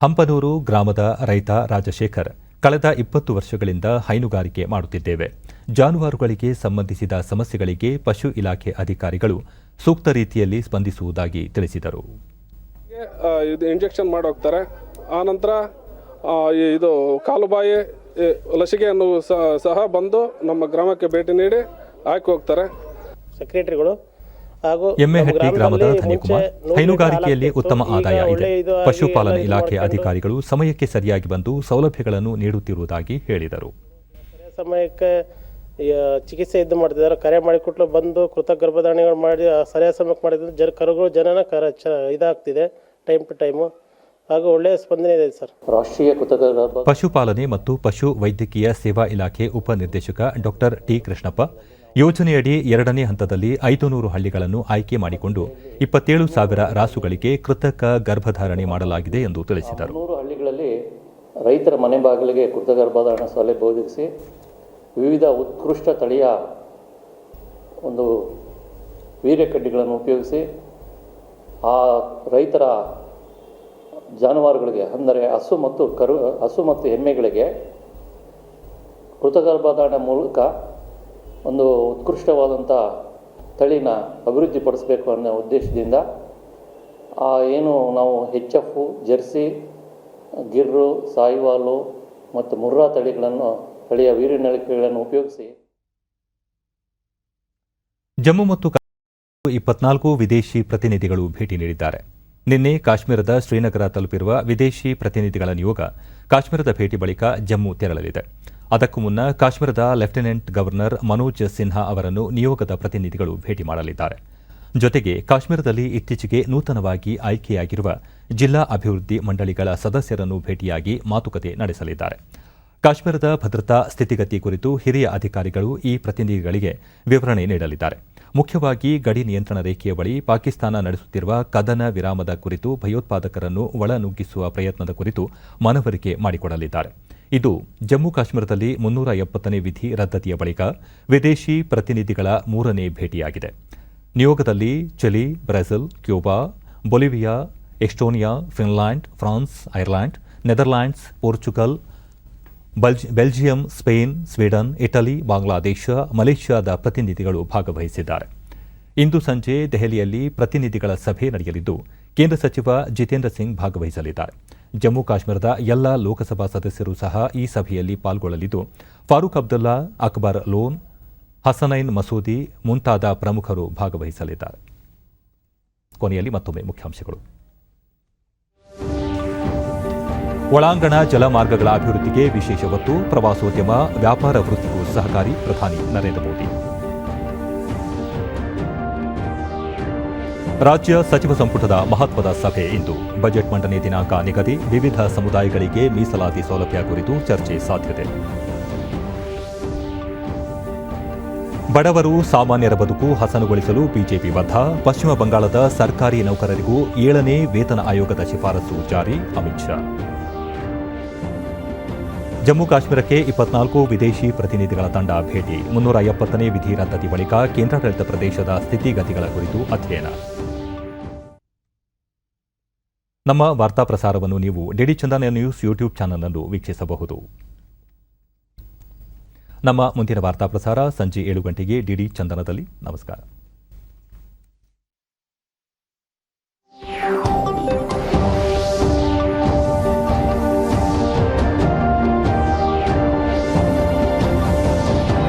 ಹಂಪನೂರು ಗ್ರಾಮದ ರೈತ ರಾಜಶೇಖರ್ ಕಳೆದ 20 ವರ್ಷಗಳಿಂದ ಹೈನುಗಾರಿಕೆ ಮಾಡುತ್ತಿದ್ದೇವೆ. ಜಾನುವಾರುಗಳಿಗೆ ಸಂಬಂಧಿಸಿದ ಸಮಸ್ಯೆಗಳಿಗೆ ಪಶು ಇಲಾಖೆ ಅಧಿಕಾರಿಗಳು ಸೂಕ್ತ ರೀತಿಯಲ್ಲಿ ಸ್ಪಂದಿಸುವುದಾಗಿ ತಿಳಿಸಿದರು. ಇಂಜೆಕ್ಷನ್ ಮಾಡೋಗ್ತಾರೆ. ಆನಂತರ ಇದು ಕಾಲುಬಾಯಿ ಲಸಿಕೆಯನ್ನು ಸಹ ಬಂದು ನಮ್ಮ ಗ್ರಾಮಕ್ಕೆ ಭೇಟಿ ನೀಡಿ ಹಾಕಿ ಹೋಗ್ತಾರೆ. ಸೆಕ್ರೆಟರಿಗಳು ಎಮ್ಮೆಹಟ್ಟಿ ಗ್ರಾಮದ ಧನ್ಯಕುಮಾರ್ ಹೈನುಗಾರಿಕೆಯಲ್ಲಿ ಉತ್ತಮ ಆದಾಯ ಇದೆ. ಪಶುಪಾಲನಾ ಇಲಾಖೆ ಅಧಿಕಾರಿಗಳು ಸಮಯಕ್ಕೆ ಸರಿಯಾಗಿ ಬಂದು ಸೌಲಭ್ಯಗಳನ್ನು ನೀಡುತ್ತಿರುವುದಾಗಿ ಹೇಳಿದರು. ಸಮಯಕ್ಕೆ ಚಿಕಿತ್ಸೆ ಇದ್ದು ಮಾಡ್ತಿದ್ದಾರೆ. ಕರೆ ಮಾಡಿಕೊಟ್ಲು ಬಂದು ಕೃತಕ ಗರ್ಭಧಾರಣೆಗಳು ಮಾಡಿ ಸರಿಯಾದ ಸಮಯಕ್ಕೆ ಮಾಡಿದ್ರೆ ಕರುಗಳು ಜನನ ಇದಾಗ್ತಿದೆ ಟೈಮ್ ಟು ಟೈಮು. ಹಾಗೂ ಒಳ್ಳೆಯ ಸ್ಪಂದನೆ ಇದೆ ಸರ್. ರಾಷ್ಟ್ರೀಯ ಕೃತಕ ಪಶುಪಾಲನೆ ಮತ್ತು ಪಶು ವೈದ್ಯಕೀಯ ಸೇವಾ ಇಲಾಖೆ ಉಪನಿರ್ದೇಶಕ ಡಾಕ್ಟರ್ ಟಿ ಕೃಷ್ಣಪ್ಪ ಯೋಜನೆಯಡಿ 2ನೇ ಹಂತದಲ್ಲಿ 500 ಹಳ್ಳಿಗಳನ್ನು ಆಯ್ಕೆ ಮಾಡಿಕೊಂಡು 27,000 ರಾಸುಗಳಿಗೆ ಕೃತಕ ಗರ್ಭಧಾರಣೆ ಮಾಡಲಾಗಿದೆ ಎಂದು ತಿಳಿಸಿದರು. 100 ಹಳ್ಳಿಗಳಲ್ಲಿ ರೈತರ ಮನೆ ಬಾಗಿಲಿಗೆ ಕೃತಕ ಗರ್ಭಧಾರಣೆ ಸೌಲಭ್ಯ ಒದಗಿಸಿ ವಿವಿಧ ಉತ್ಕೃಷ್ಟ ತಳಿಯ ಒಂದು ವೀರ್ಯಕಡ್ಡಿಗಳನ್ನು ಉಪಯೋಗಿಸಿ ಆ ರೈತರ ಜಾನುವಾರುಗಳಿಗೆ ಅಂದರೆ ಹಸು ಮತ್ತು ಎಮ್ಮೆಗಳಿಗೆ ಕೃತಕ ಗರ್ಭಧಾರಣೆ ಮೂಲಕ ಒಂದು ಉತ್ಕೃಷ್ಟವಾದಂಥ ತಳಿನ ಅಭಿವೃದ್ಧಿಪಡಿಸಬೇಕು ಅನ್ನೋ ಉದ್ದೇಶದಿಂದ ಏನು ನಾವು HF, ಜರ್ಸಿ, ಗಿರ್ರು, ಸಾಯಿವಾಲು ಮತ್ತು ಮುರ್ರಾ ತಳಿಯ ವೀರ್ಯನಳಿಕೆಗಳನ್ನು ಉಪಯೋಗಿಸಿ ಜಮ್ಮು ಮತ್ತು 24 ವಿದೇಶಿ ಪ್ರತಿನಿಧಿಗಳು ಭೇಟಿ ನೀಡಿದ್ದಾರೆ. ನಿನ್ನೆ ಕಾಶ್ಮೀರದ ಶ್ರೀನಗರ ತಲುಪಿರುವ ವಿದೇಶಿ ಪ್ರತಿನಿಧಿಗಳ ನಿಯೋಗ ಕಾಶ್ಮೀರದ ಭೇಟಿ ಬಳಿಕ ಜಮ್ಮು ತೆರಳಲಿದೆ. ಅದಕ್ಕೂ ಮುನ್ನ ಕಾಶ್ಮೀರದ ಲೆಫ್ಟಿನೆಂಟ್ ಗವರ್ನರ್ ಮನೋಜ್ ಸಿನ್ಹಾ ಅವರನ್ನು ನಿಯೋಗದ ಪ್ರತಿನಿಧಿಗಳು ಭೇಟಿ ಮಾಡಲಿದ್ದಾರೆ. ಜೊತೆಗೆ ಕಾಶ್ಮೀರದಲ್ಲಿ ಇತ್ತೀಚೆಗೆ ನೂತನವಾಗಿ ಆಯ್ಕೆಯಾಗಿರುವ ಜಿಲ್ಲಾ ಅಭಿವೃದ್ಧಿ ಮಂಡಳಿಗಳ ಸದಸ್ಯರನ್ನು ಭೇಟಿಯಾಗಿ ಮಾತುಕತೆ ನಡೆಸಲಿದ್ದಾರೆ. ಕಾಶ್ಮೀರದ ಭದ್ರತಾ ಸ್ಥಿತಿಗತಿ ಕುರಿತು ಹಿರಿಯ ಅಧಿಕಾರಿಗಳು ಈ ಪ್ರತಿನಿಧಿಗಳಿಗೆ ವಿವರಣೆ ನೀಡಲಿದ್ದಾರೆ. ಮುಖ್ಯವಾಗಿ ಗಡಿ ನಿಯಂತ್ರಣ ರೇಖೆಯ ಬಳಿ ಪಾಕಿಸ್ತಾನ ನಡೆಸುತ್ತಿರುವ ಕದನ ವಿರಾಮದ ಕುರಿತು ಭಯೋತ್ಪಾದಕರನ್ನು ಒಳನುಗ್ಗಿಸುವ ಪ್ರಯತ್ನದ ಕುರಿತು ಮನವರಿಕೆ ಮಾಡಿಕೊಡಲಿದ್ದಾರೆ. ಇದು ಜಮ್ಮು ಕಾಶ್ಮೀರದಲ್ಲಿ 370ನೇ ವಿಧಿ ರದ್ದತಿಯ ಬಳಿಕ ವಿದೇಶಿ ಪ್ರತಿನಿಧಿಗಳ 3ನೇ ಭೇಟಿಯಾಗಿದೆ. ನಿಯೋಗದಲ್ಲಿ Chile, Brazil, Cuba, Bolivia, Estonia, Finland, France, Ireland, Netherlands, Portugal, Belgium, Spain, Sweden, Italy, Bangladesh, ಮಲೇಷ್ಯಾದ ಪ್ರತಿನಿಧಿಗಳು ಭಾಗವಹಿಸಿದ್ದಾರೆ. ಇಂದು ಸಂಜೆ ದೆಹಲಿಯಲ್ಲಿ ಪ್ರತಿನಿಧಿಗಳ ಸಭೆ ನಡೆಯಲಿದ್ದು ಕೇಂದ್ರ ಸಚಿವ ಜಿತೇಂದ್ರ ಸಿಂಗ್ ಭಾಗವಹಿಸಲಿದ್ದಾರೆ. ಜಮ್ಮು ಕಾಶ್ಮೀರದ ಎಲ್ಲ ಲೋಕಸಭಾ ಸದಸ್ಯರು ಸಹ ಈ ಸಭೆಯಲ್ಲಿ ಪಾಲ್ಗೊಳ್ಳಲಿದ್ದು ಫಾರೂಕ್ ಅಬ್ದುಲ್ಲಾ, ಅಕ್ಬರ್ ಲೋನ್, ಹಸನೈನ್ ಮಸೂದಿ ಮುಂತಾದ ಪ್ರಮುಖರು ಭಾಗವಹಿಸಲಿದ್ದಾರೆ. ಕೊನೆಯಲ್ಲಿ ಮತ್ತೊಮ್ಮೆ ಮುಖ್ಯಾಂಶಗಳು. ಒಳಾಂಗಣ ಜಲಮಾರ್ಗಗಳ ಅಭಿವೃದ್ಧಿಗೆ ವಿಶೇಷ ಒತ್ತು, ಪ್ರವಾಸೋದ್ಯಮ, ವ್ಯಾಪಾರ ವೃತ್ತಿಗೂ ಸಹಕಾರಿ, ಪ್ರಧಾನಿ ನರೇಂದ್ರ ಮೋದಿ. ರಾಜ್ಯ ಸಚಿವ ಸಂಪುಟದ ಮಹತ್ವದ ಸಭೆ ಇಂದು. ಬಜೆಟ್ ಮಂಡನೆ ದಿನಾಂಕ ನಿಗದಿ, ವಿವಿಧ ಸಮುದಾಯಗಳಿಗೆ ಮೀಸಲಾತಿ ಸೌಲಭ್ಯ ಕುರಿತು ಚರ್ಚೆ ಸಾಧ್ಯತೆ. ಬಡವರು ಸಾಮಾನ್ಯರ ಬದುಕು ಹಸನುಗೊಳಿಸಲು ಬಿಜೆಪಿ ಬದ್ಧ, ಪಶ್ಚಿಮ ಬಂಗಾಳದ ಸರ್ಕಾರಿ ನೌಕರರಿಗೂ 7ನೇ ವೇತನ ಆಯೋಗದ ಶಿಫಾರಸು ಜಾರಿ, ಅಮಿತ್ ಶಾ. ಜಮ್ಮು ಕಾಶ್ಮೀರಕ್ಕೆ 24 ವಿದೇಶಿ ಪ್ರತಿನಿಧಿಗಳ ತಂಡ ಭೇಟಿ, 370ನೇ ವಿಧಿ ರದ್ದತಿ ಬಳಿಕ ಕೇಂದ್ರಾಡಳಿತ ಪ್ರದೇಶದ ಸ್ಥಿತಿಗತಿಗಳ ಕುರಿತು ಅಧ್ಯಯನ. ನಮ್ಮ ವಾರ್ತಾ ಪ್ರಸಾರವನ್ನು ನೀವು ಡಿಡಿ ಚಂದನ ನ್ಯೂಸ್ ಯೂಟ್ಯೂಬ್ ಚಾನಲ್ ಅನ್ನು ವೀಕ್ಷಿಸಬಹುದು. ನಮ್ಮ ಮುಂದಿನ ವಾರ್ತಾ ಪ್ರಸಾರ ಸಂಜೆ 7 ಗಂಟೆಗೆ ಡಿಡಿ ಚಂದನದಲ್ಲಿ. ನಮಸ್ಕಾರ.